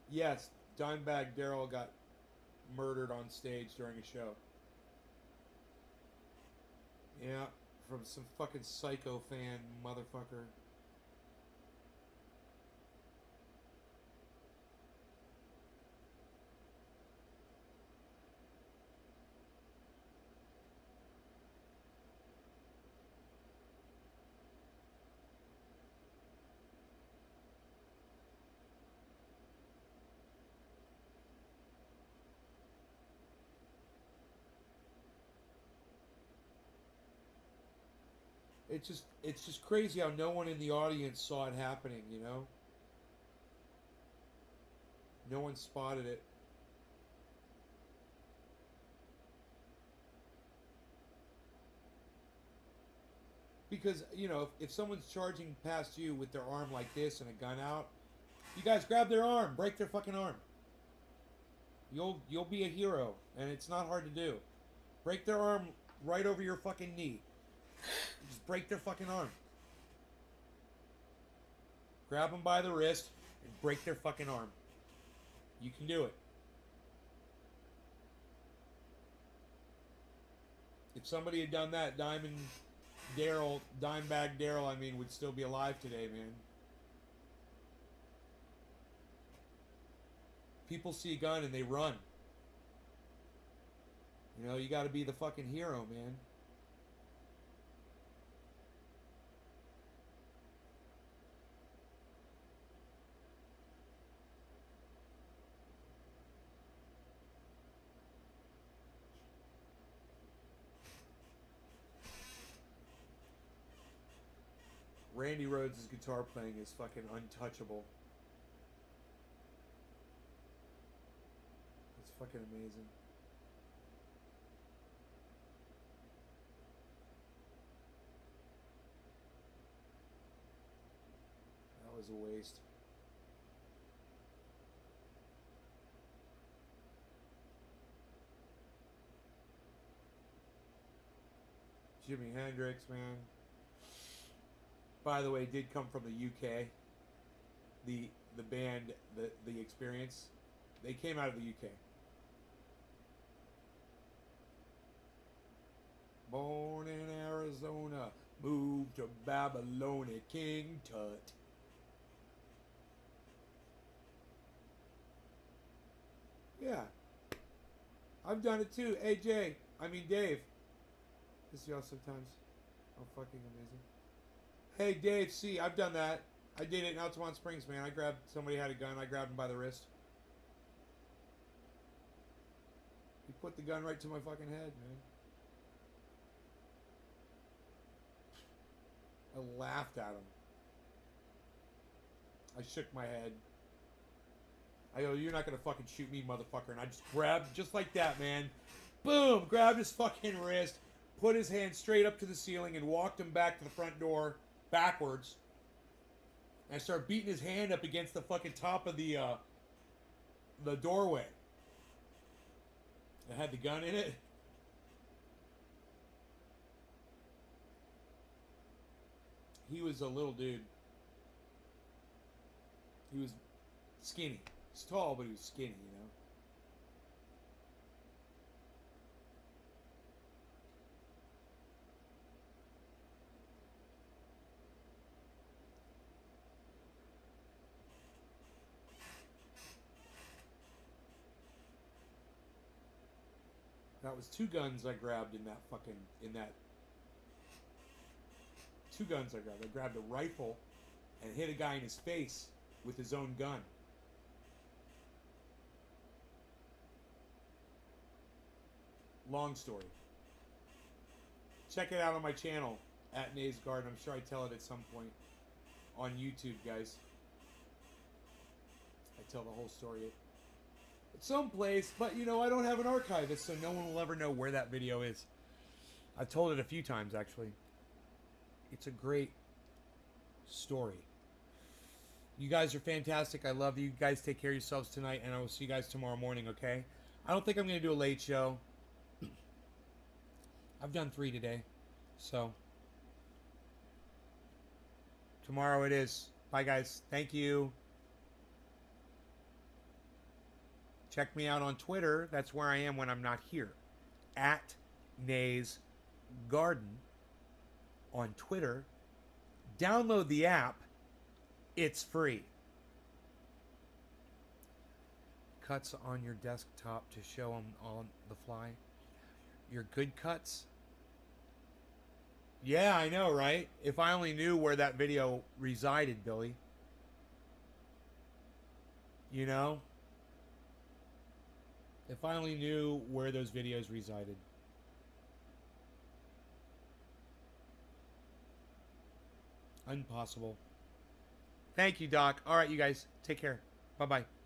Yes, Dimebag Darrell got murdered on stage during a show. Yeah, from some fucking psycho fan motherfucker. It's just crazy how no one in the audience saw it happening, you know? No one spotted it. Because, you know, if someone's charging past you with their arm like this and a gun out, you guys grab their arm, break their fucking arm. You'll be a hero, and it's not hard to do. Break their arm right over your fucking knee. Just break their fucking arm. Grab them by the wrist and break their fucking arm. You can do it. If somebody had done that, Dimebag Daryl, I mean, would still be alive today, man. People see a gun and they run. You know, you gotta be the fucking hero, man. Randy Rhoads' guitar playing is fucking untouchable. It's fucking amazing. That was a waste. Jimi Hendrix, man. By the way, did come from the UK. The band, the Experience, they came out of the UK. Born in Arizona, moved to Babylon, King Tut. Yeah, I've done it too. Hey Dave, this y'all sometimes. Oh, fucking amazing. Hey, Dave, see, I've done that. I did it in Altamont Springs, man. I grabbed, somebody had a gun. I grabbed him by the wrist. He put the gun right to my fucking head, man. I laughed at him. I shook my head. I go, you're not gonna fucking shoot me, motherfucker. And I just grabbed, just like that, man. Boom! Grabbed his fucking wrist, put his hand straight up to the ceiling, and walked him back to the front door. Backwards. And I started beating his hand up against the fucking top of the doorway. It had the gun in it. He was a little dude. He was skinny. He's tall, but he was skinny, you know. That was two guns I grabbed in that fucking, two guns I grabbed. I grabbed a rifle and hit a guy in his face with his own gun. Long story. Check it out on my channel, at Nays Garden. I'm sure I tell it at some point on YouTube, guys. I tell the whole story at some place, but you know, I don't have an archivist, so no one will ever know where that video is. I've told it a few times, actually. It's a great story. You guys are fantastic. I love you. You guys take care of yourselves tonight, and I will see you guys tomorrow morning, okay? I don't think I'm going to do a late show. I've done 3 today, so tomorrow it is. Bye, guys. Thank you. Check me out on Twitter. That's where I am when I'm not here. At Nays Garden on Twitter. Download the app. It's free. Cuts on your desktop to show them on the fly. Your good cuts? Yeah, I know, right? If I only knew where that video resided, Billy. You know? If I only knew where those videos resided. Impossible. Thank you, Doc. All right, you guys. Take care. Bye-bye.